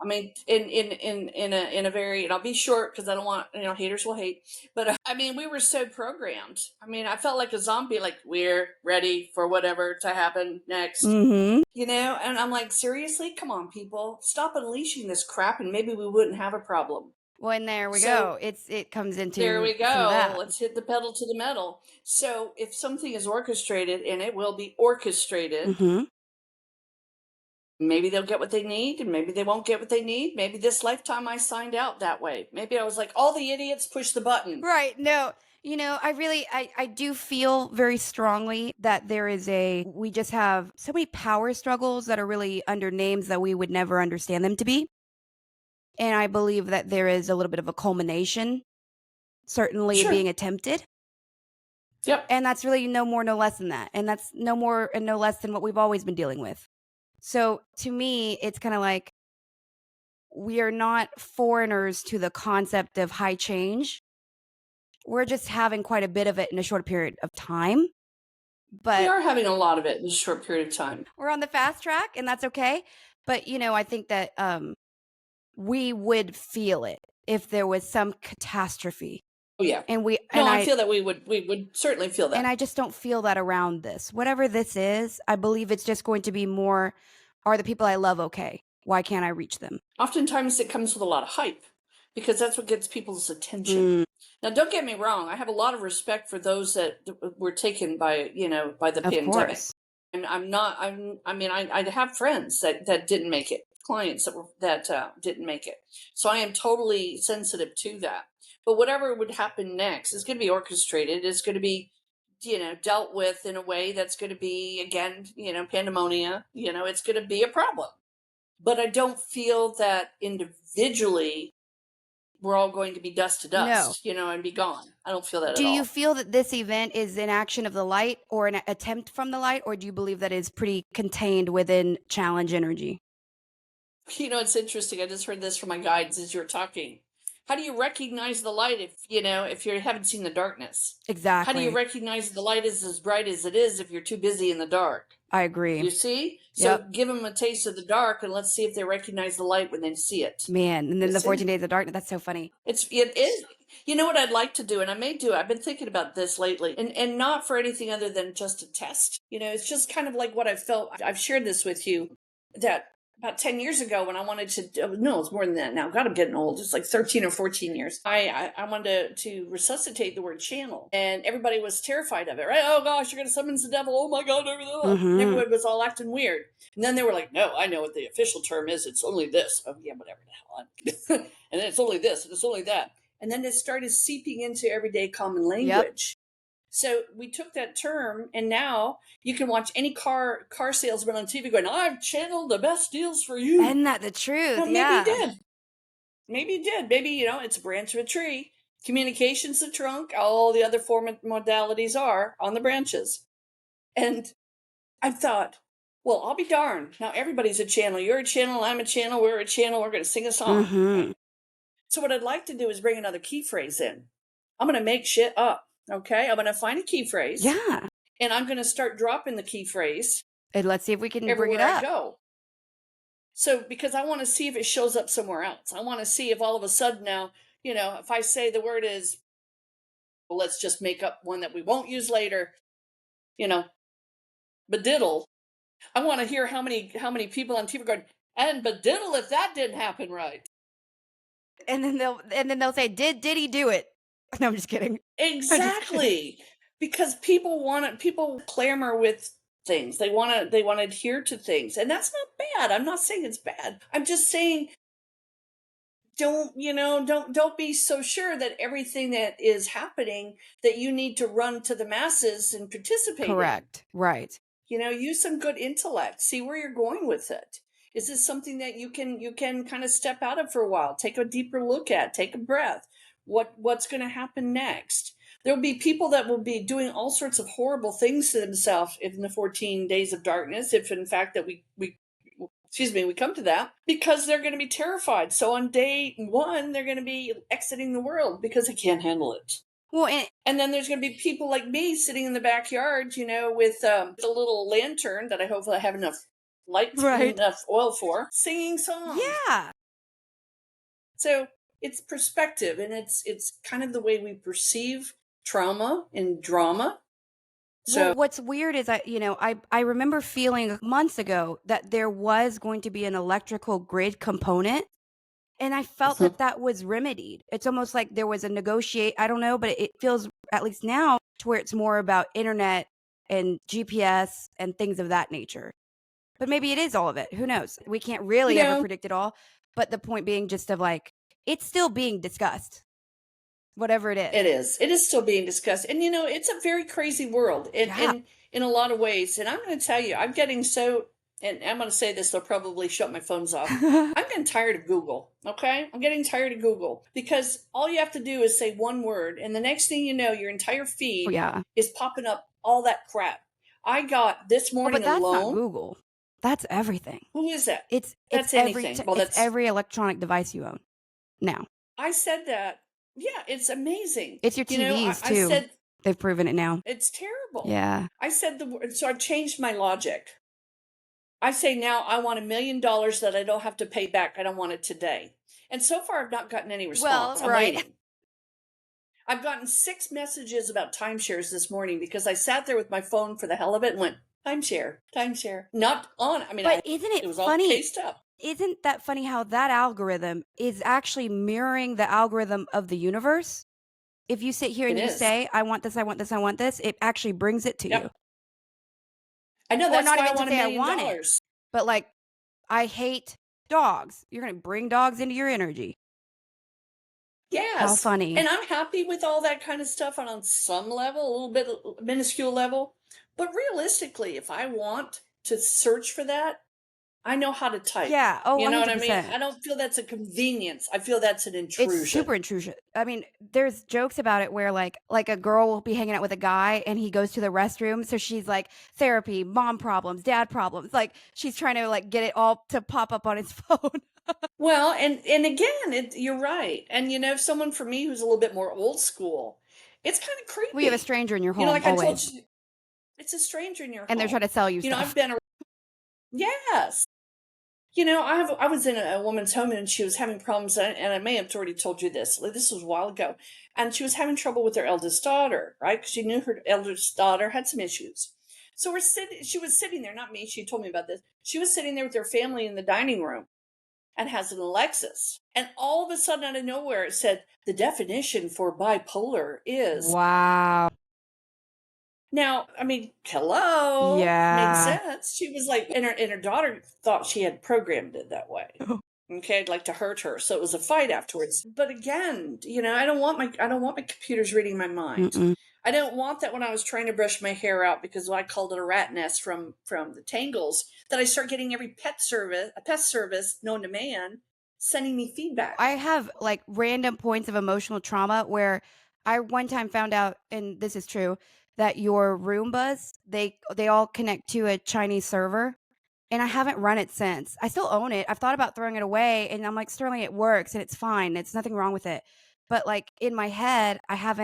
I mean, in a very, and I'll be short because I don't want, haters will hate, but I mean, we were so programmed. I mean, I felt like a zombie, like we're ready for whatever to happen next. Mm-hmm. And I'm like, seriously, come on, people, stop unleashing this crap, and maybe we wouldn't have a problem. Well, and there we So, go. It comes into there we some of go. that. Let's hit the pedal to the metal. So if something is orchestrated, and it will be orchestrated, Mm-hmm. maybe they'll get what they need, and maybe they won't get what they need. Maybe this lifetime I signed out that way. Maybe I was like, all the idiots push the button. Right. No. I do feel very strongly that we just have so many power struggles that are really under names that we would never understand them to be. And I believe that there is a little bit of a culmination, certainly Sure. being attempted. Yep. And that's really no more, no less than that. And that's no more and no less than what we've always been dealing with. So to me, it's kind of like we are not foreigners to the concept of high change. We're just having quite a bit of it in a short period of time. But we are having a lot of it in a short period of time. We're on the fast track, and that's okay. But I think that we would feel it if there was some catastrophe. Oh yeah. And No, I feel that we would certainly feel that. and I just don't feel that around this. Whatever this is, I believe it's just going to be more, are the people I love okay? Why can't I reach them? Oftentimes it comes with a lot of hype because that's what gets people's attention. Now, don't get me wrong. I have a lot of respect for those that were taken by, by the Of pandemic. course. And I have friends that didn't make it, clients that didn't make it. So I am totally sensitive to that. But whatever would happen next is going to be orchestrated. It's going to be, dealt with in a way that's going to be, again, pandemonia. It's going to be a problem. But I don't feel that individually we're all going to be dust to dust, and be gone. I don't feel that at all. Do you feel that this event is an action of the light or an attempt from the light, or do you believe that it's pretty contained within challenge energy? It's interesting. I just heard this from my guides as you were talking. How do you recognize the light if you haven't seen the darkness? Exactly. How do you recognize the light is as bright as it is if you're too busy in the dark? I agree. You see? So give them a taste of the dark and let's see if they recognize the light when they see it. Man, and then the 14 days of darkness, that's so funny. It is. You know what I'd like to do, and I may do, I've been thinking about this lately, and not for anything other than just a test. It's just kind of like what I've felt. I've shared this with you, that about 10 years ago when I wanted to, no, it's more than that now. God, I'm getting old. It's like 13 or 14 years. I wanted to resuscitate the word channel, and everybody was terrified of it, right? Oh gosh, you're going to summon the devil. Oh my God, everything. Everyone was all acting weird. And then they were like, no, I know what the official term is. It's only this. Oh yeah, whatever the hell. And then it's only this, and it's only that. And then it started seeping into everyday common language. So we took that term, and now you can watch any car salesman on TV going, I've channeled the best deals for you. Isn't that the truth? Well, maybe he did. Maybe he did. Maybe, it's a branch of a tree. Communication's the trunk. All the other modalities are on the branches. And I thought, well, I'll be darned. Now everybody's a channel. You're a channel. I'm a channel. We're a channel. We're going to sing a song. Right? So what I'd like to do is bring another key phrase in. I'm going to make shit up. Okay, I'm going to find a key phrase. Yeah. And I'm going to start dropping the key phrase. And let's see if we can bring it everywhere up. I go. So, because I want to see if it shows up somewhere else. I want to see if all of a sudden now, if I say the word is, well, let's just make up one that we won't use later, bediddle. I want to hear how many people on TV are going, and bediddle if that didn't happen right. And then they'll say, did he do it? No, I'm just kidding. Exactly. Because people clamor with things. They want to adhere to things. And that's not bad. I'm not saying it's bad. I'm just saying don't be so sure that everything that is happening that you need to run to the masses and participate. Correct. Right. Use some good intellect. See where you're going with it. Is this something that you can kind of step out of for a while? Take a deeper look at, take a breath. What's going to happen next? There'll be people that will be doing all sorts of horrible things to themselves in the 14 days of darkness, if in fact that we come to that, because they're going to be terrified. So on day 1, they're going to be exiting the world because they can't handle it. Well, and then there's going to be people like me sitting in the backyard, with a little lantern that I hopefully have enough light, enough oil for, singing songs. Yeah. So it's perspective, and it's kind of the way we perceive trauma and drama. So what's weird is I remember feeling months ago that there was going to be an electrical grid component, and I felt that was remedied. It's almost like there was a I don't know, but it feels, at least now, to where it's more about internet and GPS and things of that nature. But maybe it is all of it. Who knows? We can't really ever predict it all. But the point being just of it's still being discussed. Whatever it is. It is still being discussed. And it's a very crazy world in a lot of ways. And I'm going to tell you, I'm getting so, and I'm going to say this, they'll probably shut my phones off. I'm getting tired of Google. Okay. I'm getting tired of Google because all you have to do is say one word. And the next thing you know, your entire feed is popping up all that crap. I got this morning but that's alone. Not Google. That's everything. Who is that? That's anything. It's every electronic device you own now. I said that. Yeah, it's amazing. It's your TVs too. They've proven it now. It's terrible. Yeah. I said the word, so I've changed my logic. I say now I want $1 million that I don't have to pay back. I don't want it today. And so far, I've not gotten any Well, response. I'm right. waiting. I've gotten 6 messages about timeshares this morning because I sat there with my phone for the hell of it and went, timeshare, timeshare. Not on. I mean, But isn't it it was all funny? cased up. Isn't that funny how that algorithm is actually mirroring the algorithm of the universe? If you sit here It and you is. say, I want this, I want this, I want this, it actually brings it to you. Yep. I know. Or That's not why I even to want say I $1 want it, million. but like, I hate dogs. You're going to bring dogs into your energy. How Yes. funny. And I'm happy with all that kind of stuff on some level, a little bit minuscule level. But realistically, if I want to search for that, I know how to type. Yeah. Oh, You know what I mean? 100%. I don't feel that's a convenience. I feel that's an It's intrusion. super intrusion. I mean, there's jokes about it where like a girl will be hanging out with a guy and he goes to the restroom, so she's like therapy, mom problems, dad problems. Like she's trying to like get it all to pop up on his phone. Well, and again, you're right. And someone for me who's a little bit more old school, it's kind of We have a creepy. stranger in your home Like I told always, you, it's a stranger in your and they're trying home. to sell you I've stuff. been yes. I was in a woman's home and she was having problems, and I may have already told you this. This was a while ago, and she was having trouble with her eldest daughter, right? Because she knew her eldest daughter had some issues. So we're sitting. She was sitting there, not me. She told me about this. She was sitting there with her family in the dining room, and has an Alexis. And all of a sudden, out of nowhere, it said the definition for bipolar is. Wow. Now, I mean, hello, made Yeah. sense. She was like, and her daughter thought she had programmed it that way. Okay, I'd like to hurt her, so it was a fight afterwards. But again, I don't want my computers reading my mind. Mm-mm. I don't want that when I was trying to brush my hair out because I called it a rat nest from the tangles. That I start getting every pest service known to man sending me feedback. I have like random points of emotional trauma where I one time found out, and this is true, that your Roombas, they all connect to a Chinese server. And I haven't run it since. I still own it. I've thought about throwing it away, and I'm like, Sterling, it works and it's fine. It's nothing wrong with it. But like in my head, I have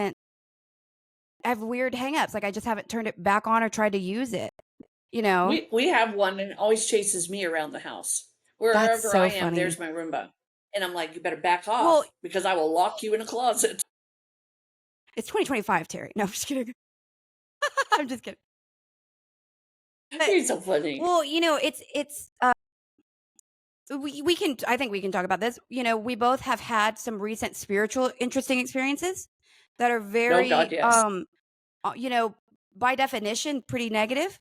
weird hangups. Like I just haven't turned it back on or tried to use it. We have one and it always chases me around the house. That's Wherever I so am, funny. there's my Roomba. And I'm like, you better back Well, off because I will lock you in a closet. it's 2025, Terri. No, I'm just kidding. I'm just kidding. You're so funny. Well, it's we can I think we can talk about this. We both have had some recent spiritual interesting experiences that are No, very God, yes. by definition pretty negative.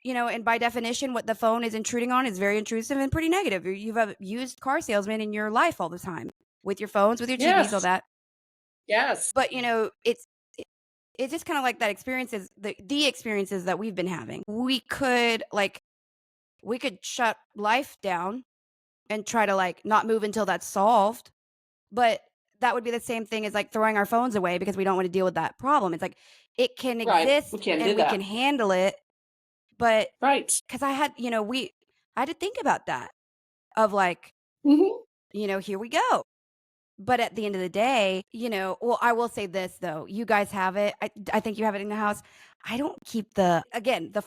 And by definition, what the phone is intruding on is very intrusive and pretty negative. You've a used car salesman in your life all the time with your phones, with your TVs, all Yes. that. Yes. But it's just kind of like that experiences, the experiences that we've been having. We could shut life down and try to like not move until that's solved. But that would be the same thing as like throwing our phones away because we don't want to deal with that problem. It's like it can Right. exist We can't and do we that. can handle it. But Right. because I had to think about that of like, Mm-hmm. here we go. But at the end of the day, well, I will say this though. You guys have it. I think you have it in the house. I don't keep the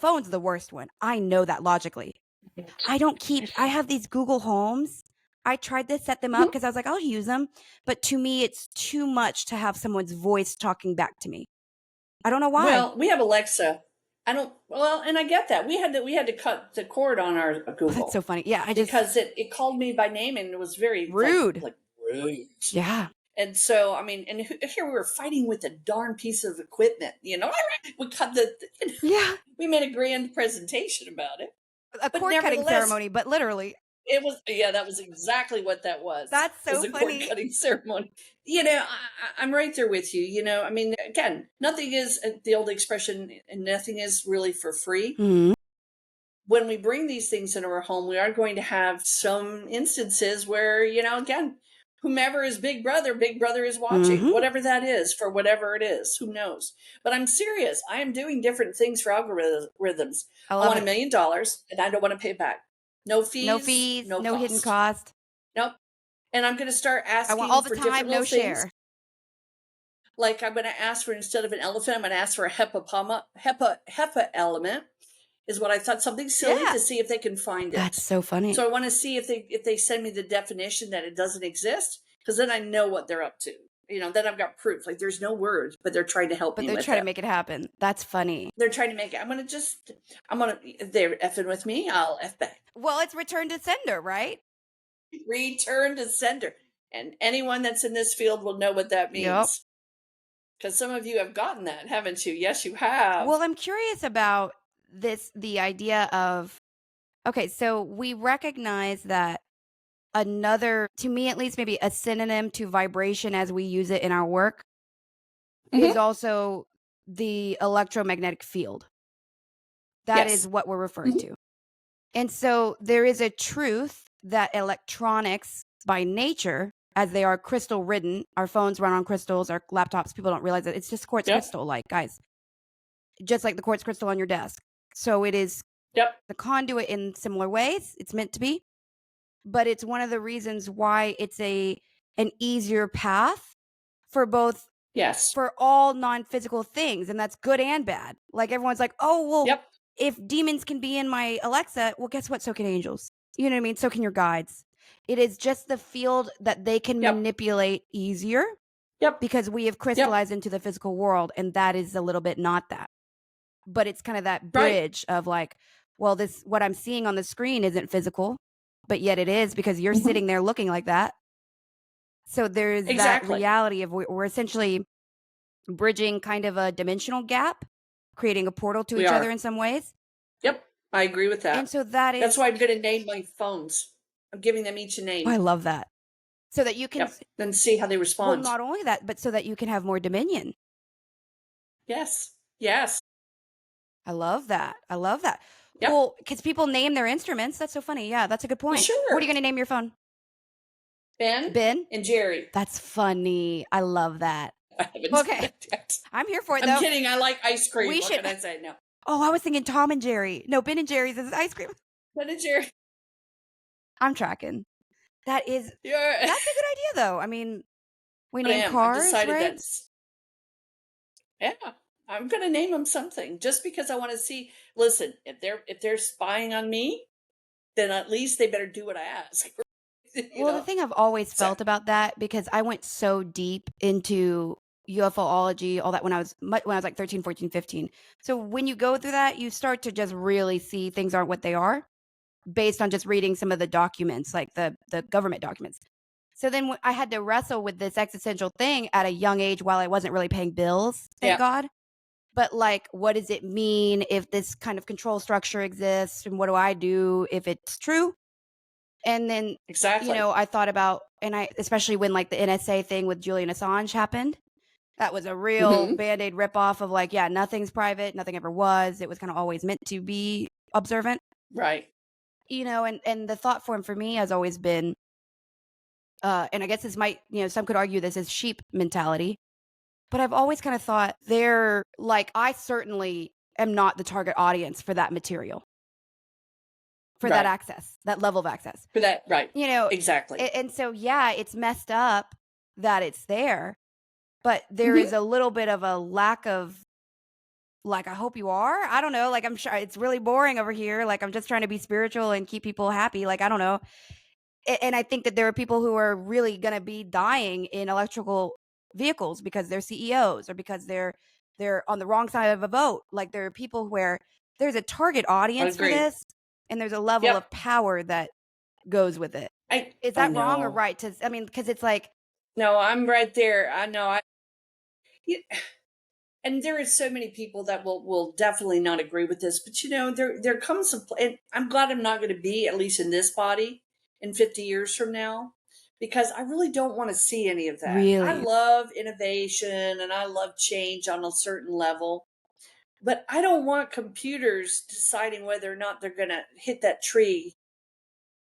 phone's the worst one. I know that logically. I have these Google Homes. I tried to set them up because I was like, I'll use them. But to me, it's too much to have someone's voice talking back to me. I don't know why. Well, we have Alexa. And I get that. We had to cut the cord on our Google. Oh, that's so funny. Yeah, because it called me by name and it was very rude. Like rude. Yeah. And so, I mean, and here we were fighting with a darn piece of equipment, we cut Yeah. we made a grand presentation about it. A But cord cutting nevertheless, ceremony, but literally. that was exactly what that was. That's so was a funny. cord cutting ceremony. I'm right there with you. I mean, again, nothing is the old expression, and nothing is really for free. Mhm. When we bring these things into our home, we are going to have some instances where, again, whomever is Big Brother is watching, Mhm. whatever that is, for whatever it is, who knows? But I'm serious. I am doing different things for algorithms. I I love want it. $1 million and I don't want to pay back. No fees, No fees, no no hidden cost. cost. Nope. And I'm going to start I asking want all the for time, different no little things. share. Like I'm going to ask for, instead of an elephant, I'm going to ask for a HEPA element. is what I thought, something silly Yeah. to see if they can find it. That's so funny. So I want to see if they send me the definition that it doesn't exist, because then I know what they're up to. Then I've got proof. Like, there's no word, but they're trying to help But me they're with trying it. to make it happen. That's funny. They're trying to make it. If they're effing with me, I'll F back. Well, it's return to sender, right? Return to sender. And anyone that's in this field will know what that Yep. means. Because some of you have gotten that, haven't you? Yes, you have. Well, I'm curious about the idea of, okay, so we recognize that another, to me at least, maybe a synonym to vibration as we use it in our work is also the electromagnetic field. That Yes. is what we're referring to. And so there is a truth that electronics by nature, as they are crystal ridden, our phones run on crystals, our laptops, people don't realize that it's just quartz crystal, like, guys, just like the quartz crystal on your desk. So it is the conduit in similar ways. It's meant to be, but it's one of the reasons why it's an easier path for both. Yes. For all non-physical things, and that's good and bad. Like, everyone's like, oh, well, if demons can be in my Alexa, well, guess what? So can angels. You know what I mean? So can your guides. It is just the field that they can manipulate easier because we have crystallized into the physical world, and that is a little bit not that. But it's kind of that bridge of like, well, this, what I'm seeing on the screen isn't physical, but yet it is because you're sitting there looking like that. So there's that reality of we're essentially bridging kind of a dimensional gap, creating a portal to each other in some ways. Yep, I agree with that. And so that's why I'm going to name my phones. I'm giving them each a name. I love that. So that you can then see how they respond. Well, not only that, but so that you can have more dominion. Yes. I love that. Well, because people name their instruments. That's so funny. Yeah, that's a good point. Well, sure. What are you going to name your phone? Ben and Jerry. That's funny. I love that. I haven't Okay. said that yet. I'm here for it, though. I'm kidding. I like ice cream. What can I say? No. Oh, I was thinking Tom and Jerry. No, Ben and Jerry's is ice cream. Ben and Jerry. I'm tracking. That's a good idea, though. I mean, we name cars, right? I'm going to name them something just because I want to see. Listen, if they're spying on me, then at least they better do what I ask. Well, the thing I've always felt about that, because I went so deep into UFOlogy, all that when I was like 13, 14, 15. So when you go through that, you start to just really see things aren't what they are based on just reading some of the documents, like the government documents. So then I had to wrestle with this existential thing at a young age while I wasn't really paying bills, thank God. But like, what does it mean if this kind of control structure exists? And what do I do if it's true? And then, I thought about, especially when like the NSA thing with Julian Assange happened, that was a real Band-Aid ripoff of like, nothing's private, nothing ever was. It was kind of always meant to be observant. Right. And the thought form for me has always been, and I guess this might, some could argue this is sheep mentality, but I've always kind of thought they're like, I certainly am not the target audience for that material. For that access, that level of access. For that, right. Exactly. And so, it's messed up that it's there, but there is a little bit of a lack of, like, I hope you are. I don't know. Like, I'm sure it's really boring over here. Like, I'm just trying to be spiritual and keep people happy. Like, I don't know. And I think that there are people who are really going to be dying in electrical vehicles because they're CEOs or because they're on the wrong side of a vote. Like, there are people where there's a target audience for this. And there's a level of power that goes with it. Is that wrong or right? Because it's like... No, I'm right there. I know. And there are so many people that will definitely not agree with this. But, there comes a... And I'm glad I'm not going to be, at least in this body, in 50 years from now. Because I really don't want to see any of that. Really? I love innovation and I love change on a certain level. But I don't want computers deciding whether or not they're going to hit that tree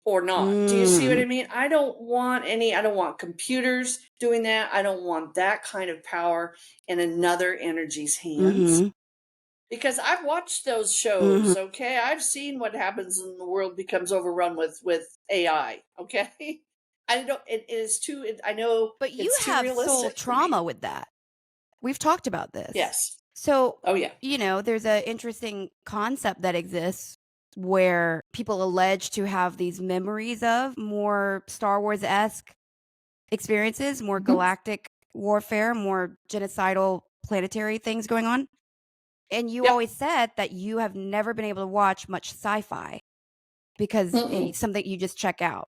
or not. Do you see what I mean? I don't want computers doing that. I don't want that kind of power in another energy's hands. Because I've watched those shows, okay? I've seen what happens when the world becomes overrun with AI, okay? I know. But you have soul trauma with that. We've talked about this. Yes. So, Oh yeah. there's an interesting concept that exists where people allege to have these memories of more Star Wars esque experiences, more Hmm. galactic warfare, more genocidal planetary things going on. And you Yep. always said that you have never been able to watch much sci-fi because Mm-mm. it's something you just check out.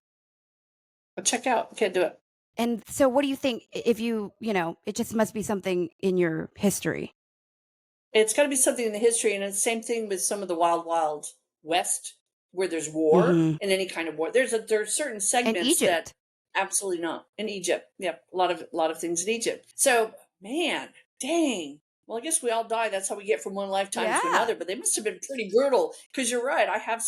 But check out. Can't do it. And so what do you think if it just must be something in your history? It's got to be something in the history, and it's the same thing with some of the wild, wild west, where there's war Mhm. and any kind of war. There's certain And segments that Egypt. absolutely not in Egypt. Yep, a lot of things in Egypt. So man, dang. Well, I guess we all die. That's how we get from one lifetime to Yeah. another. But they must have been pretty brutal. Because you're right. I have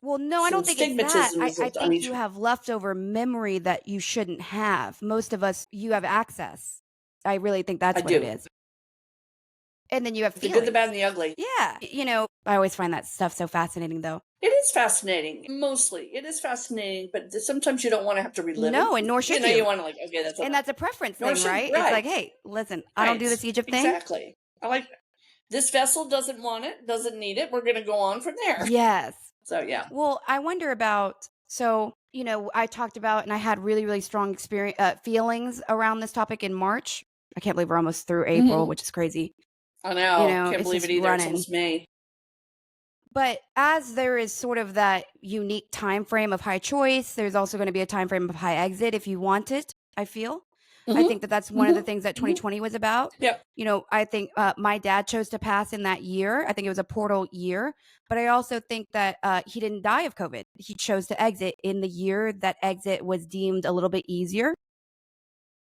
Well, no, I some don't think it's that. stigmatisms. I I mean, think you have leftover memory that you shouldn't have. Most of us, you have access. I really think I that's what it do. is. And then you have The good, the bad, feelings. and the ugly. Yeah. I always find that stuff so fascinating, though. It is fascinating. Mostly, it is fascinating. But sometimes you don't want to have to relive them. No, and nor You should know, you you. want to like, okay, that's And enough. that's a preference Nor thing, should right? It's like, right. hey, listen, I don't Right. do this Egypt thing. Exactly. I like this vessel doesn't want it, doesn't need it. We're going to go on from there. Yes. So, yeah. Well, I wonder about so, I talked about and I had really, really strong feelings around this topic in March. I can't believe we're almost through April, Hmm. which is crazy. I know. Can't It's believe it just either. It's running. almost May. But as there is sort of that unique time frame of high choice, there's also going to be a time frame of high exit if you want it, I feel. I Hmm. think that that's one of the Hmm. things that Hmm. 2020 was about. Yep. I think my dad chose to pass in that year. I think it was a portal year. But I also think that he didn't die of COVID. He chose to exit in the year that exit was deemed a little bit easier.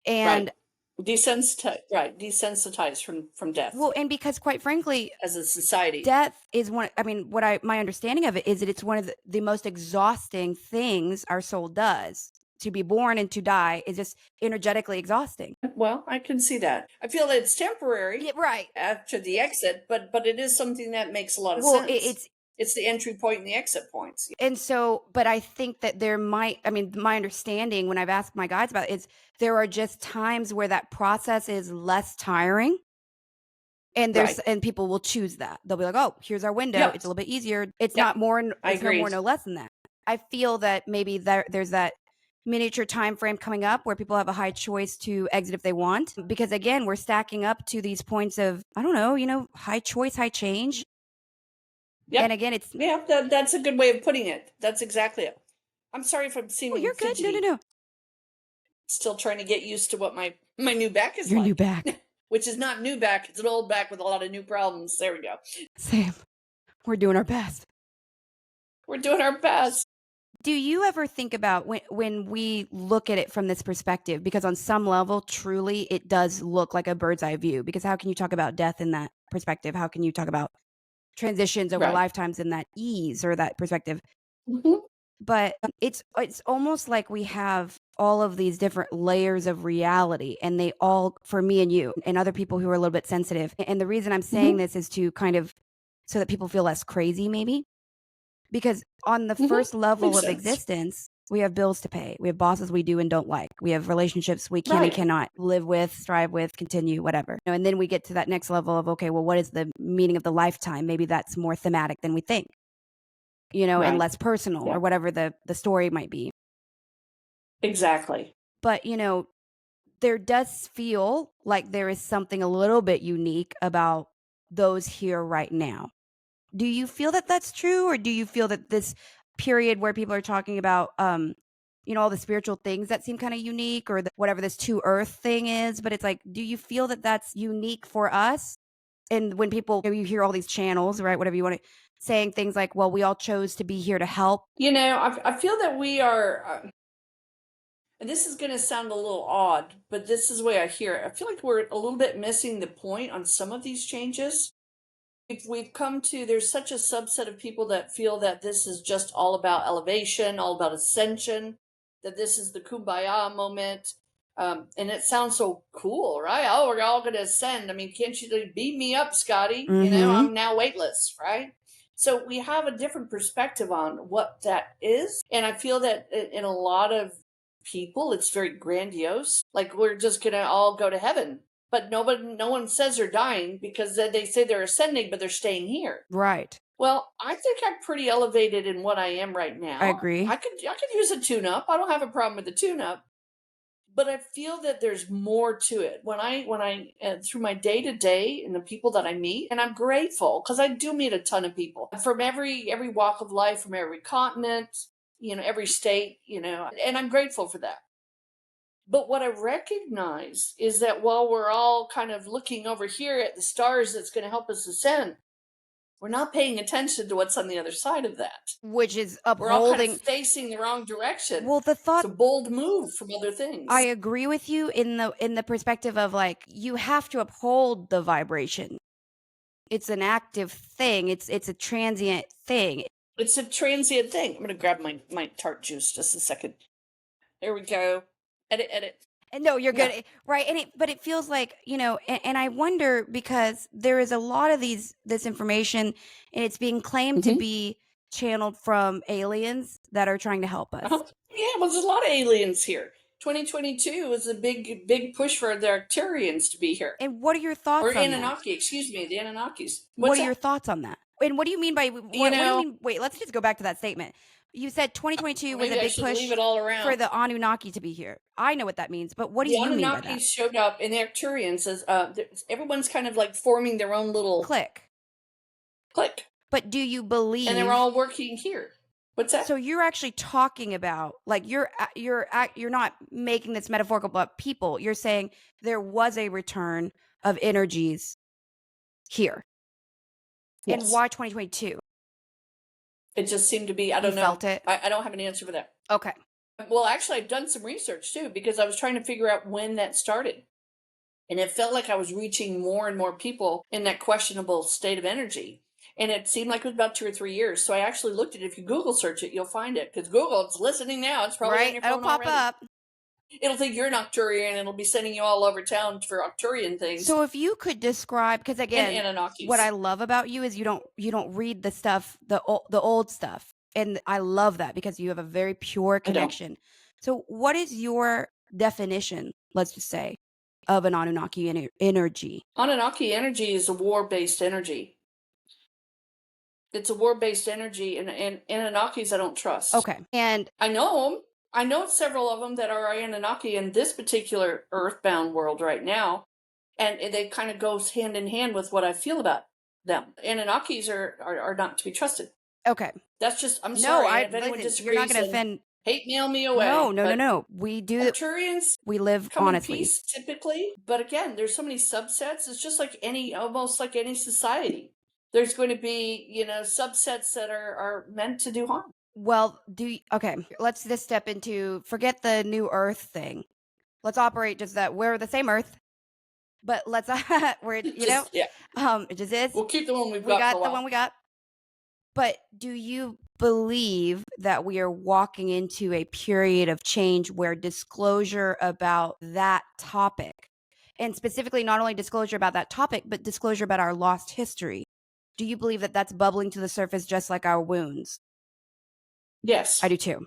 Right. And Desensitized from death well, and because quite frankly, as a society. death is one, I mean, my understanding of it is that it's one of the most exhausting things our soul does. To be born and to die is just energetically exhausting. Well, I can see that. I feel that it's temporary Yeah, right. after the exit, but it is something that makes a lot of Well, sense. It's the entry point and the exit points. and so, but I think that I mean, my understanding when I've asked my guides about it is there are just times where that process is less tiring. And Right. people will choose that. They'll be like, "Oh, here's our window. Yep. It's a little bit easier." It's Yep. not more. I It's no agree. more, no less than that. I feel that maybe there's that miniature time frame coming up where people have a high choice to exit if they want. Because again, we're stacking up to these points of I don't know, high choice, high change. And Yep. again, it's Yeah, that's a good way of putting it. That's exactly it. I'm sorry if I'm oh, seeming you're good. No, no, fidgety. no. Still trying to get used to what my new back is Your new like, back. which is not new back. It's an old back with a lot of new problems. There we go. Same. We're doing our best. We're doing our best. Do you ever think about when we look at it from this perspective? Because on some level, truly, it does look like a bird's eye view. Because how can you talk about death in that perspective? How can you talk about transitions over Right. lifetimes in that ease or that perspective? Hmm. But it's almost like we have all of these different layers of reality, and they all, for me and you and other people who are a little bit sensitive. And the reason I'm saying Hmm. this is to kind of so that people feel less crazy, maybe. Because on the Hmm. first level Makes of sense. existence, we have bills to pay. We have bosses we do and don't like. We have relationships we can and Right. cannot live with, strive with, continue, whatever. And then we get to that next level of, okay, well, what is the meaning of the lifetime? Maybe that's more thematic than we think, and Right. less personal or Yeah. whatever the story might be. Exactly. But, there does feel like there is something a little bit unique about those here right now. Do you feel that that's true, or do you feel that this period where people are talking about, all the spiritual things that seem kind of unique, or whatever this to earth thing is, but it's like, do you feel that that's unique for us? And when people, you hear all these channels, right, whatever you want to, saying things like, well, we all chose to be here to help. I feel that we are, and this is going to sound a little odd, but this is the way I hear it. I feel like we're a little bit missing the point on some of these changes. We've come to, there's such a subset of people that feel that this is just all about elevation, all about ascension, that this is the kumbaya moment. And it sounds so cool, right? Oh, we're all going to ascend. I mean, can't you beat me up, Scotty? Mm-hmm. I'm now weightless, right? So we have a different perspective on what that is. And I feel that in a lot of people, it's very grandiose. Like we're just going to all go to heaven. but no one says they're dying because they say they're ascending, but they're staying here. Right. Well, I think I'm pretty elevated in what I am right now. I agree. I could use a tune-up. I don't have a problem with the tune-up, but I feel that there's more to it. When I through my day to day and the people that I meet, and I'm grateful because I do meet a ton of people from every walk of life, from every continent, every state, and I'm grateful for that. But what I recognize is that while we're all kind of looking over here at the stars that's going to help us ascend, we're not paying attention to what's on the other side of that. Which is We're all kind upholding. of facing the wrong direction. Well, the It's thought, a bold move from other things. I agree with you in the perspective of like you have to uphold the vibration. It's an active thing. It's a transient thing. It's a transient thing. I'm going to grab my tart juice just a second. There we go. Edit. No, you're good. Yeah. Right. But it feels like, and I wonder because there is a lot of this information and it's being claimed to Mhm. be channeled from aliens that are trying to help us. Yeah, well, there's a lot of aliens here. 2022 was a big push for the Arturians to be here. And what are your thoughts Or on that? Anunnaki, excuse me, the Anunnakis. What are your thoughts on that? And what do you mean by what do you mean? Wait, let's just go back to that statement. You said 2022 was a maybe I big should push leave it all around. for the Anunnaki to be here. I know what that means, but what do The you mean by Anunnakis that? showed up, and the Arturians says everyone's kind of like forming their own little Click. But do you believe? And they're all working here. What's that? So you're actually talking about like you're not making this metaphorical about people. You're saying there was a return of energies here. Yes. And why 2022? It just seemed to be, I don't know. Felt it? I don't have an answer for that. Okay. Well, actually, I've done some research too because I was trying to figure out when that started. And it felt like I was reaching more and more people in that questionable state of energy. And it seemed like it was about 2 or 3 years. So I actually looked at it. If you Google search it, you'll find it. Because Google, it's listening now. It's probably on your phone It'll pop already. up. It'll think you're an Arturian and it'll be sending you all over town for Arturian things. So if you could describe, because again, Anunnakis. What I love about you is you don't read the stuff, the old stuff. And I love that because you have a very pure connection. So what is your definition, let's just say, of an Anunnaki energy? Anunnaki energy is a war-based energy. It's a war-based energy, and Anunnakis I don't trust. Okay. And I know them. I know several of them that are Anunnaki in this particular earthbound world right now, and they kind of goes hand in hand with what I feel about them. Anunnakis are not to be trusted. Okay. That's just, I'm sorry. If anyone listen, disagrees, you're not going to offend. Hate mail me away. No. We do. Arturians we live come honestly. in peace, typically. But again, there's so many subsets. It's just like almost like any society. There's going to be, subsets that are meant to do harm. Well, okay, let's just step into, forget the new Earth thing. Let's operate just that we're the same Earth, but let's, we're, Yeah. it just is. We'll keep the one we got the one we got. But do you believe that we are walking into a period of change where disclosure about that topic, and specifically not only disclosure about that topic, but disclosure about our lost history, do you believe that that's bubbling to the surface just like our wounds? Yes. I do too.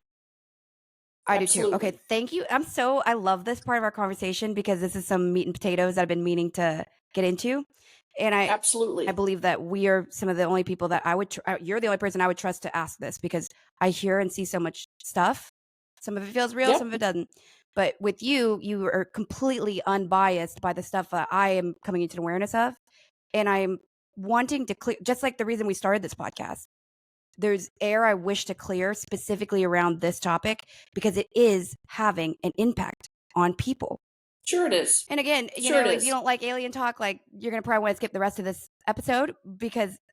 Do too. Okay, thank you. I love this part of our conversation because this is some meat and potatoes that I've been meaning to get into. And I believe that we are some of the only people that I would, you're the only person I would trust to ask this because I hear and see so much stuff. Some of it feels real, some of it doesn't. But with you are completely unbiased by the stuff that I am coming into awareness of. And I'm wanting to clear, just like the reason we started this podcast. There's air I wish to clear specifically around this topic because it is having an impact on people. Sure it is. And again, if you don't like alien talk, like you're going to probably want to skip the rest of this episode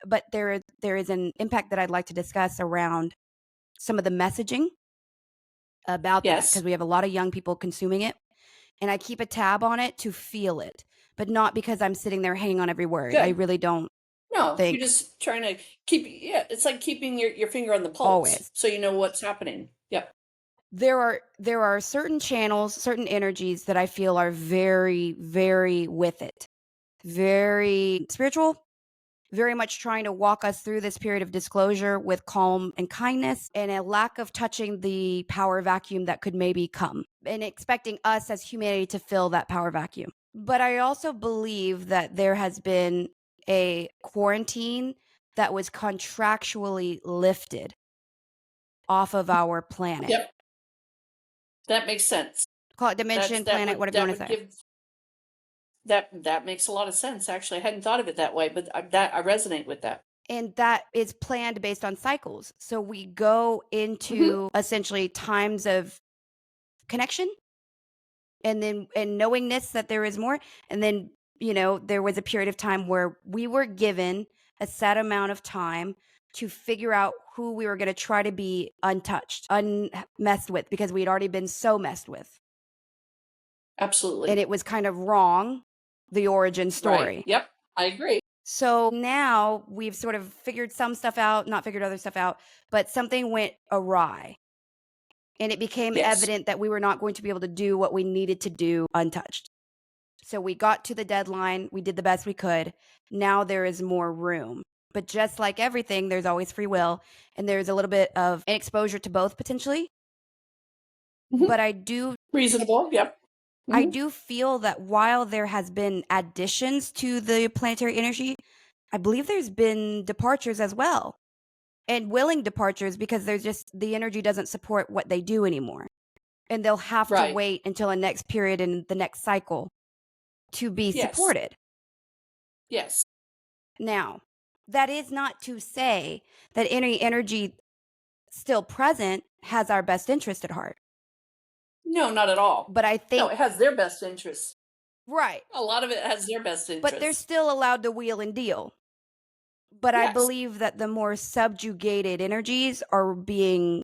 but there is an impact that I'd like to discuss around some of the messaging about that because we have a lot of young people consuming it. And I keep a tab on it to feel it, but not because I'm sitting there hanging on every word. Good. I really don't. No, you're just trying to it's like keeping your finger on the pulse. Always. So you know what's happening. Yep. There are certain channels, certain energies that I feel are very, very with it. Very spiritual, very much trying to walk us through this period of disclosure with calm and kindness and a lack of touching the power vacuum that could maybe come and expecting us as humanity to fill that power vacuum. But I also believe that there has been a quarantine that was contractually lifted off of our planet. Yep, that makes sense. Call it dimension, planet, whatever you That want to would say. give that makes a lot of sense. Actually, I hadn't thought of it that way, but I resonate with that. And that is planned based on cycles. So we go Hmm. into essentially times of connection and knowingness that there is more. And then, there was a period of time where we were given a set amount of time to figure out who we were going to try to be untouched, unmessed with, because we had already been so messed with. Absolutely. And it was kind of wrong, the origin Right. story. Yep. I agree. So now we've sort of figured some stuff out, not figured other stuff out, but something went awry. And it became Yes. evident that we were not going to be able to do what we needed to do untouched. So we got to the deadline, we did the best we could. Now there is more room. But just like everything, there's always free will, and there's a little bit of an exposure to both potentially. Hmm. But I do Reasonable. Yep. I Hmm. do feel that while there has been additions to the planetary energy, I believe there's been departures as well. And willing departures because there's just the energy doesn't support what they do anymore. And they'll have to Right. wait until the next period in the next cycle to be Yes. supported. Yes. Now, that is not to say that any energy still present has our best interest at heart. No, not at all. But I No, think, it has their best interests. right, A lot of it has their best but they're interests. still allowed to wheel and deal. But I Yes. believe that the more subjugated energies are being,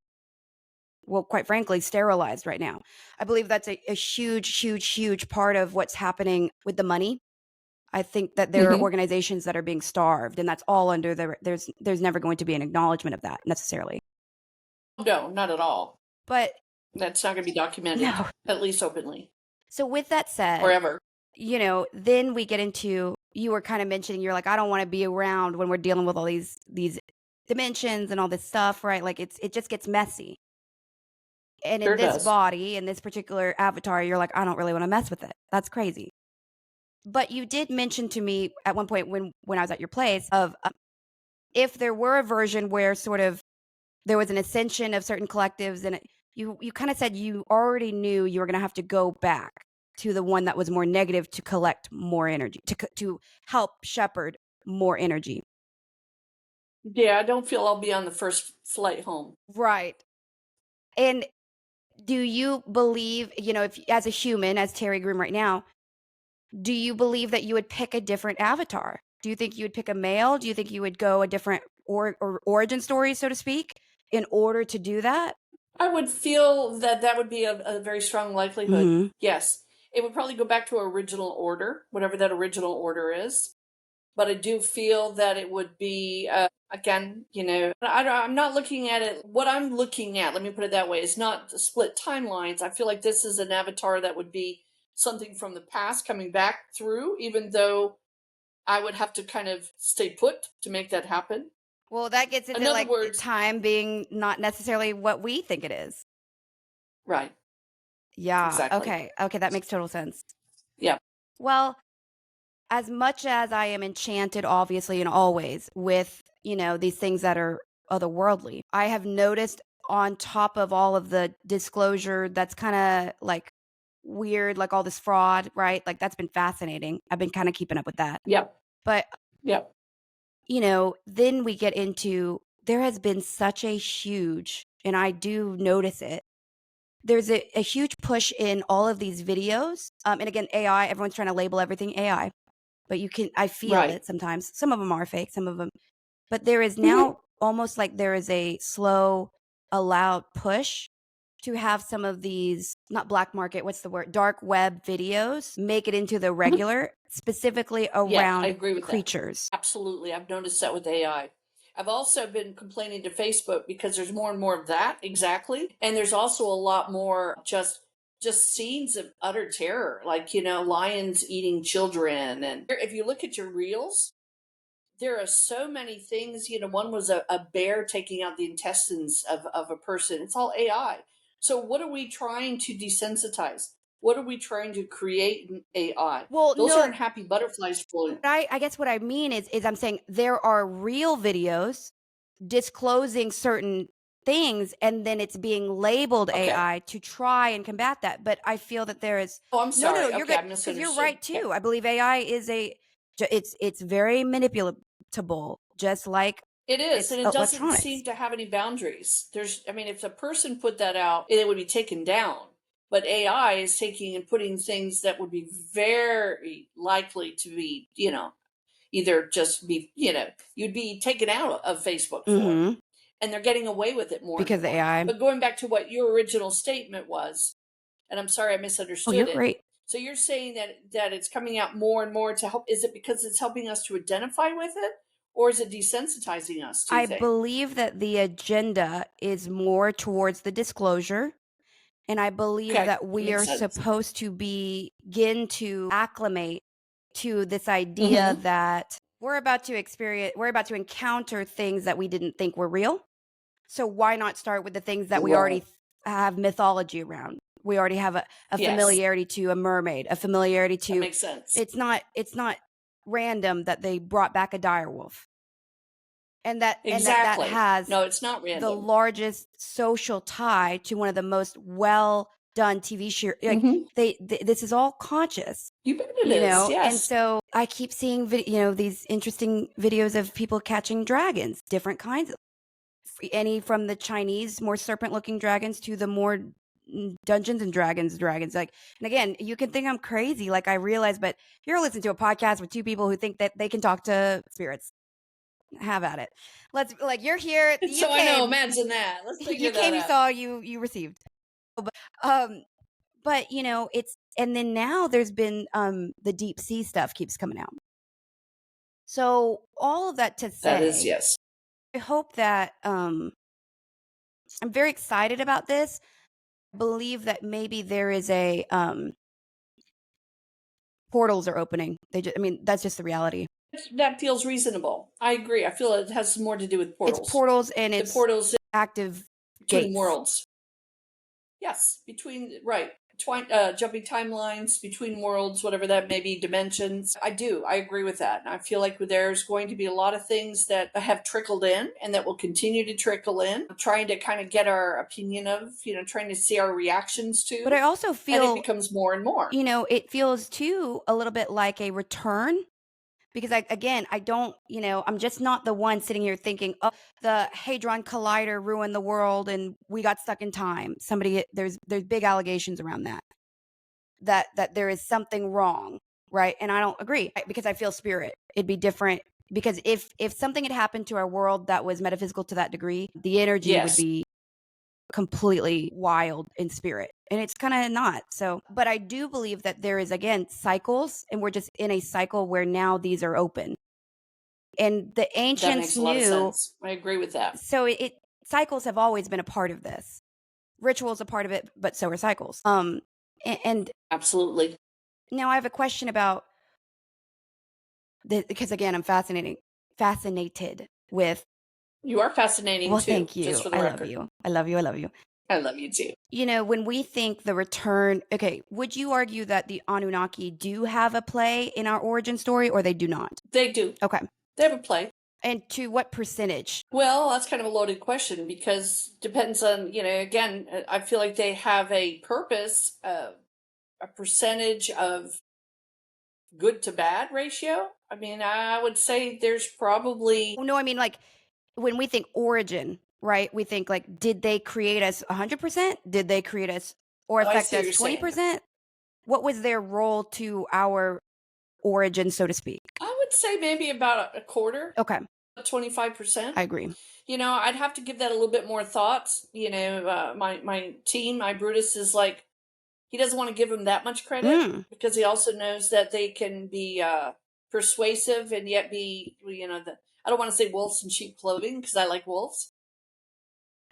well, quite frankly, sterilized right now. I believe that's a huge, huge, huge part of what's happening with the money. I think that there are Hmm. organizations that are being starved, and that's all under there's never going to be an acknowledgement of that necessarily. No, not at all. But That's not going to be documented, no. at least openly, So with that or said, ever. then we get into, you were kind of mentioning, you're like, I don't want to be around when we're dealing with all these dimensions and all this stuff, right? Like it just gets messy. And in Sure this does. body, in this particular avatar, you're like, I don't really want to mess with it. That's crazy. But you did mention to me at one point when I was at your place of if there were a version where sort of there was an ascension of certain collectives, and you kind of said you already knew you were going to have to go back to the one that was more negative to collect more energy, to help shepherd more energy. Yeah, I don't feel I'll be on the first flight home. Right. And do you believe, if as a human, as Terry Groom right now, do you believe that you would pick a different avatar? Do you think you would pick a male? Do you think you would go a different or origin story, so to speak, in order to do that? I would feel that that would be a very strong likelihood. Hmm. Yes. It would probably go back to original order, whatever that original order is. But I do feel that it would be, again, I'm not looking at it. What I'm looking at, let me put it that way, is not the split timelines. I feel like this is an avatar that would be something from the past coming back through, even though I would have to kind of stay put to make that happen. Well, that gets In into other like words, time being not necessarily what we think it is. right, Yeah. exactly. Okay. Okay. That makes total sense. Yeah. Well, as much as I am enchanted, obviously, and always with, these things that are otherworldly, I have noticed on top of all of the disclosure that's kind of like weird, like all this fraud, right? Like that's been fascinating. I've been kind of keeping up with that. Yep. But, Yep. then we get into there has been such a huge, and I do notice it, there's a huge push in all of these videos. And again, AI, everyone's trying to label everything AI, but I feel Right. it sometimes. Some of them are fake, some of them, but there is Mhm. now almost like there is a slow, allowed push to have some of these, not black market, what's the word? Dark web videos make it into the Mhm. regular, specifically Yeah, I around agree with that. creatures. Absolutely. I've noticed that with AI. I've also been complaining to Facebook because there's more and more of that, exactly. And there's also a lot more just scenes of utter terror, like, lions eating children. And if you look at your reels, there are so many things. One was a bear taking out the intestines of a person. It's all AI. So what are we trying to desensitize? What are we trying to create in AI? Well, Those no, aren't happy butterflies floating. I guess what I mean is I'm saying there are real videos disclosing certain things, and then it's being labeled Okay. AI to try and combat that. But I feel that there is Oh, I'm no, sorry. you're Okay, good I because you're misunderstood. right Okay. too. I believe AI is it's very manipulatable, just like It is, it's and it doesn't electronics. seem to have any boundaries. I mean, if a person put that out, it would be taken down. But AI is taking and putting things that would be very likely to be, either just be, you'd be taken out of Facebook for. Mm-hmm. And they're getting away with it more and Because the more. AI. But going back to what your original statement was, and I'm sorry I Oh, you're misunderstood it. great. So you're saying that it's coming out more and more to help. Is it because it's helping us to identify with it, or is it desensitizing us? Do you I think? believe that the agenda is more towards the disclosure. And I believe Okay, that that we makes are sense. supposed to begin to acclimate to this idea Mm-hmm. that we're about to encounter things that we didn't think were real. So why not start with the things that we already Right. have mythology around? We already have a Yes, familiarity to a mermaid, a familiarity that to makes sense. it's not random that they brought back a direwolf. And that Exactly. has No, it's not the random. largest social tie to one of the most well done TV show. Like Mm-hmm. this is all conscious, You bet it is. And Yes. so I keep seeing these interesting videos of people catching dragons, different kinds of any from the Chinese more serpent looking dragons to the more Dungeons and dragons like. And again, you can think I'm crazy, like I realize, but you're listening to a podcast with two people who think that they can talk to spirits. Have at it. Let's like you're here, you So I know. came, Imagine that. Let's you figure that came, you out. saw, you received. Um, but it's and then now there's been the deep sea stuff keeps coming out. So all of that to That is say, yes. I hope that I'm very excited about this. I believe that maybe there is a portals are opening. I mean, that's just the reality. That feels reasonable. I agree. I feel it has more to do with It's portals. portals and The it's portals active between gates. worlds. Yes, between right, jumping timelines between worlds, whatever that may be, dimensions. I do. I agree with that, and I feel like there's going to be a lot of things that have trickled in and that will continue to trickle in. I'm trying to kind of get our opinion of, trying to see our reactions But I to, also and it feel, becomes more and more. it feels too a little bit like a return because I don't, I'm just not the one sitting here thinking, oh, the Hadron Collider ruined the world and we got stuck in time. There's big allegations around that there is something wrong, right? And I don't agree because I feel spirit. It'd be different because if something had happened to our world that was metaphysical to that degree, the energy would Yes, be completely wild in spirit, and it's kind of not. So but I do believe that there is again cycles, and we're just in a cycle where now these are open, and the that ancients makes a lot of knew. sense. I agree with that. So cycles have always been a part of this. Rituals a part of it, but so are cycles. And Absolutely. now I have a question about because again I'm fascinated with. You are fascinating Well, too, thank just you, for the I love record. you, I love you, I love you. I love you too. When we think the return, okay, would you argue that the Anunnaki do have a play in our origin story or they do not? They do. Okay. They have a play. And to what percentage? Well, that's kind of a loaded question because depends on, again, I feel like they have a purpose, a percentage of good to bad ratio. I mean, I would say there's probably, Oh, no, I mean, like, when we think origin, right? We think, like, did they create us 100%? Did they create us or oh, I affect see what us you're saying. 20%? What was their role to our origin, so to speak? I would say maybe about a quarter, Okay, 25%. I agree. I'd have to give that a little bit more thought. My team, my Brutus is like, he doesn't want to give them that much credit Mm, because he also knows that they can be persuasive and yet be, I don't want to say wolves in sheep clothing because I like wolves,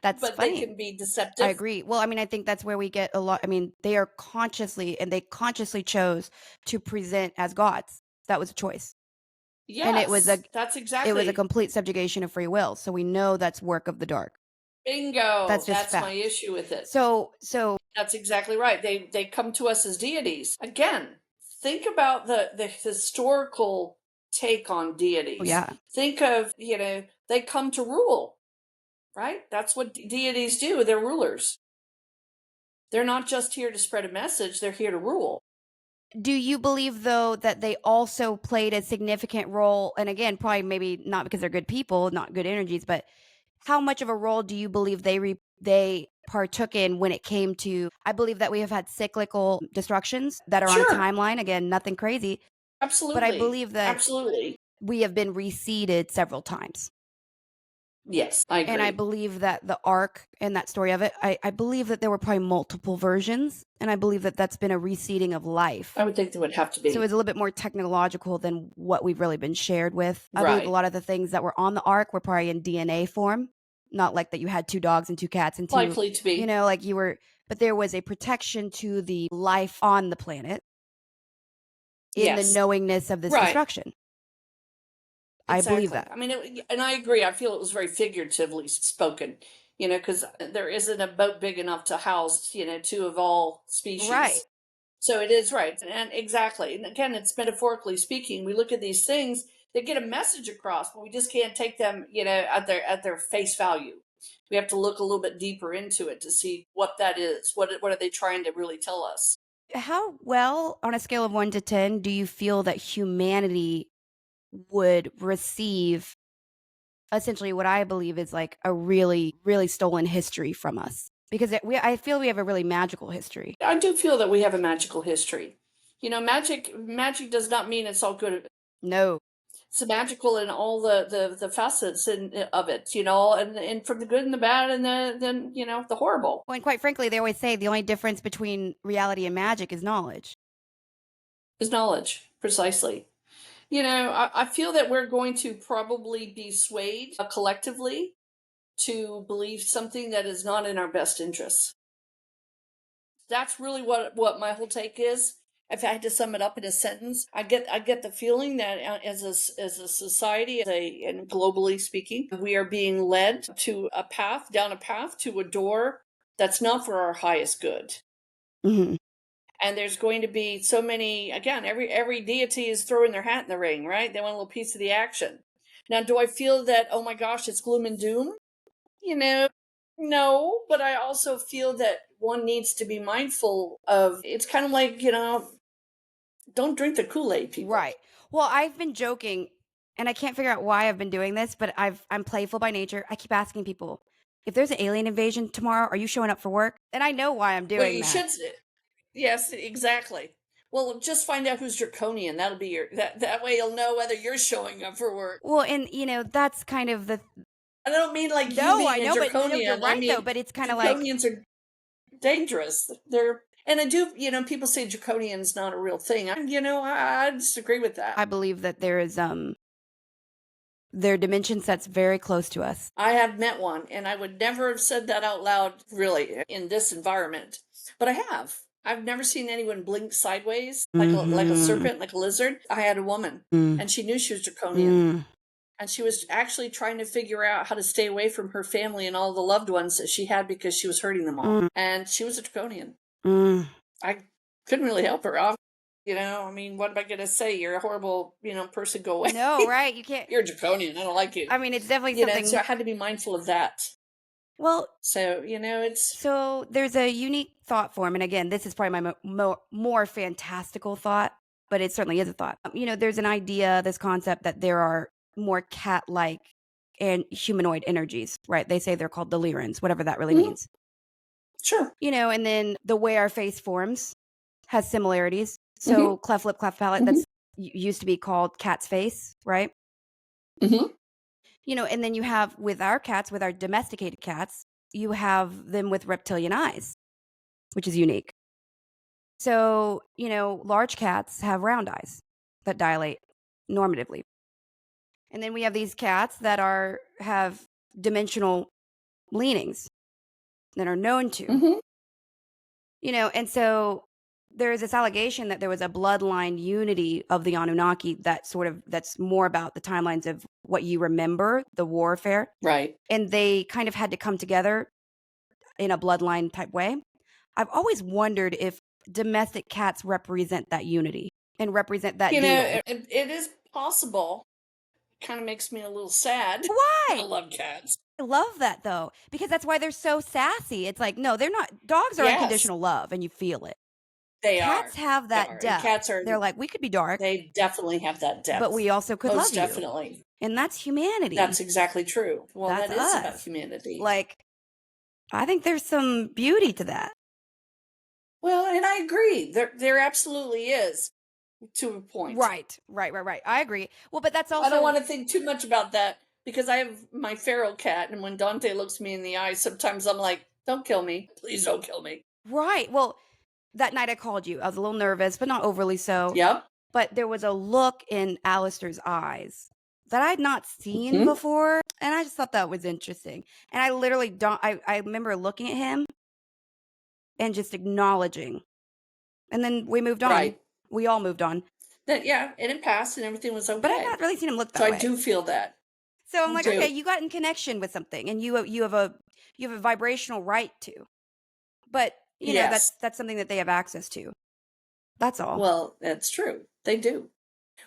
that's but they funny. can be I deceptive. agree. Well, I mean, I think that's where we get a lot. I mean, they consciously chose to present as gods. That was a choice. And Yes, that's it was a exactly. complete subjugation of free will. So we know that's work of the dark. Bingo. That's just That's my fact. issue with it. So That's exactly right. They come to us as deities. Again, think about the historical take on deities. yeah. Think of, they come to rule, right? That's what deities do. They're rulers. They're not just here to spread a message, they're here to rule. Do you believe though that they also played a significant role, and again, probably maybe not because they're good people, not good energies, but how much of a role do you believe they partook in when it came to, I believe that we have had cyclical destructions that are on a Sure. timeline, again, nothing crazy, but I Absolutely. believe that Absolutely. we have been reseeded several times. Yes, I And I agree. believe that the arc and that story of it, I believe that there were probably multiple versions, and I believe that that's been a reseeding of life. I would think there would have to So be. it's a little bit more technological than what we've really been shared with. I believe a Right. lot of the things that were on the ark were probably in DNA form, not like that you had 2 dogs and 2 cats and 2, Likely to be. like you were, but there was a protection to the life on the planet in the Yes. knowingness of this Right. destruction. I believe Exactly. that. I mean, and I agree. I feel it was very figuratively spoken, because there isn't a boat big enough to house, two of all Right. species. So it is right. And exactly. And again, it's metaphorically speaking. We look at these things, they get a message across, but we just can't take them, at their face value. We have to look a little bit deeper into it to see what that is. What are they trying to really tell us? How well, on a scale of 1 to 10, do you feel that humanity would receive essentially what I believe is like a really, really stolen history from us? Because I feel we have a really magical history. I do feel that we have a magical history. Magic does not mean it's all good. No. It's magical in all the facets of it, and from the good and the bad and the horrible Well, and quite frankly, they always say the only difference between reality and magic is knowledge. is knowledge, precisely. I feel that we're going to probably be swayed collectively to believe something that is not in our best interests. That's really what my whole take is. If I had to sum it up in a sentence, I get the feeling that as a society, and globally speaking, we are being led to down a path to a door that's not for our highest good. Mhm. And there's going to be so many, again, every deity is throwing their hat in the ring, right? They want a little piece of the action. Now, do I feel that, oh my gosh, it's gloom and doom? You know, no, but I also feel that one needs to be mindful of, it's kind of like, don't drink the Kool-Aid, people. Right. Well, I've been joking, and I can't figure out why I've been doing this, but I'm playful by nature. I keep asking people, if there's an alien invasion tomorrow, are you showing up for work? And I know why I'm Well, doing you that. should, yes, exactly. Well, just find out who's draconian. That'll be that way you'll know whether you're showing up for work. Well, and that's kind of the I don't mean like you no, I being a know, but no, you're draconian. I right though. mean, But it's kind of like draconians are dangerous. And I do, people say draconian is not a real thing. I disagree with that. I believe that there is there are dimension sets very close to us. I have met one, and I would never have said that out loud, really, in this environment. But I have. I've never seen anyone blink sideways like a serpent, like a lizard. I had a woman, and she knew she was draconian. And she was actually trying to figure out how to stay away from her family and all the loved ones that she had because she was hurting them all. And she was a draconian. I couldn't really help her off. I mean, what am I going to say? You're a horrible, person. Go away. No, right? You can't. You're a draconian. I don't like you. I mean, it's definitely So something. I had to be mindful of that. Well, So, it's. so there's a unique thought form, and again, this is probably my more fantastical thought, but it certainly is a thought. There's an idea, this concept that there are more cat-like and humanoid energies, right? They say they're called delirians, whatever that really means. Sure. And then the way our face forms has similarities. So cleft lip, cleft palate, that's used to be called cat's face, right? And then you have with our cats, with our domesticated cats, you have them with reptilian eyes, which is unique. So, large cats have round eyes that dilate normatively. And then we have these cats that have dimensional leanings that are known to. And so there is this allegation that there was a bloodline unity of the Anunnaki that's more about the timelines of what you remember, the warfare. Right. And they kind of had to come together in a bloodline type way. I've always wondered if domestic cats represent that unity and represent that deal. It is possible. It kind of makes me a little sad. Why? I love cats. I love that though, because that's why they're so sassy. It's like, no, they're not. Dogs are Yes. unconditional love, and you feel it. They Cats are. have They that are. And depth. cats are. They're like, we could be dark, They definitely have that depth. but we also could Most love you. definitely. And that's humanity. That's exactly true. Well, That's that is us. about humanity. Like, I think there's some beauty to that. Well, and I agree. There absolutely is, to a point. Right. I agree. Well, but that's also. I don't want to think too much about that because I have my feral cat, and when Dante looks me in the eye, sometimes I'm like, "Don't kill me, please, don't kill me." Right. Well, that night I called you. I was a little nervous, but not overly so. Yep. But there was a look in Alistair's eyes that I had not seen Mhm. before, and I just thought that was interesting. And I literally don't. I remember looking at him and just acknowledging, and then we moved on. Right. We all moved on. And it passed, and everything was okay. But I've not really seen him look that So way. I do feel that. So I'm like, Me too. okay, you got in connection with something, and you have a vibrational right to. But you know, Yes. that's something that they have access to. That's all. Well, that's true. They do.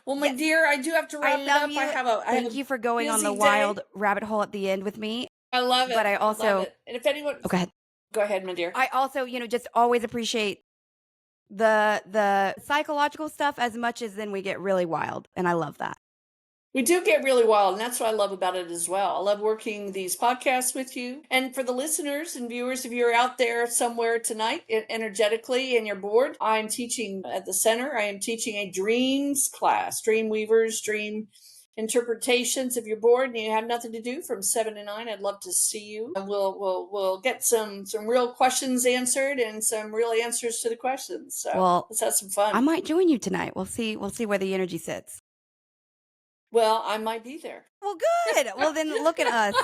Well, my Yes. dear, I do have to wrap I it love up. you. I have a Thank you for going on the busy day. wild rabbit hole at the end with me. I love it. But I love also. it. And if anyone, Oh, go ahead. go ahead, my dear. I also, just always appreciate the psychological stuff as much as then we get really wild, and I love that. We do get really wild, and that's what I love about it as well. I love working these podcasts with you. And for the listeners and viewers, if you're out there somewhere tonight energetically and you're bored, I'm teaching at the center. I am teaching a dreams class, dream weavers, dream interpretations. If you're bored and you have nothing to do from 7 to 9, I'd love to see you. And we'll get some real questions answered and some real answers to the questions. So Well, let's have some fun. I might join you tonight. We'll see where the energy sits. Well, I might be there. Well, good. Well, then look at us.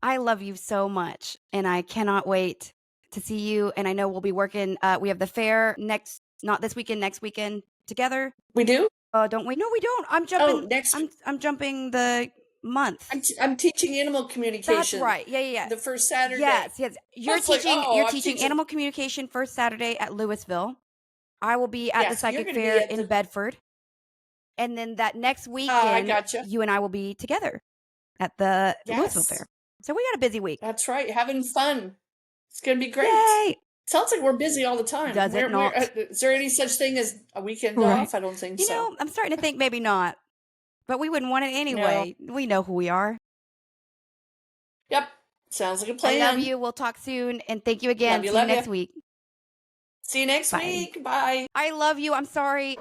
I love you so much, and I cannot wait to see you. And I know we'll be working. We have the fair not this weekend, next weekend together. We do? Don't we? No, we don't. I'm jumping. Next. I'm jumping the month. I'm teaching animal communication. That's right. Yeah. The first Saturday. Yes. You're teaching. Like, you're teaching animal communication first Saturday at Louisville. I will be at the psychic fair in Bedford. And then that next weekend, gotcha. You and I will be together at the Louisville Fair. So we got a busy week. That's right. Having fun. It's going to be great. Yay! Sounds like we're busy all the time. Does it not? Is there any such thing as a weekend off? I don't think so. I'm starting to think maybe not. But we wouldn't want it anyway. No. We know who we are. Yep. Sounds like a plan. I love you. We'll talk soon. And thank you again. See you next week. See you next week. Bye. I love you. I'm sorry.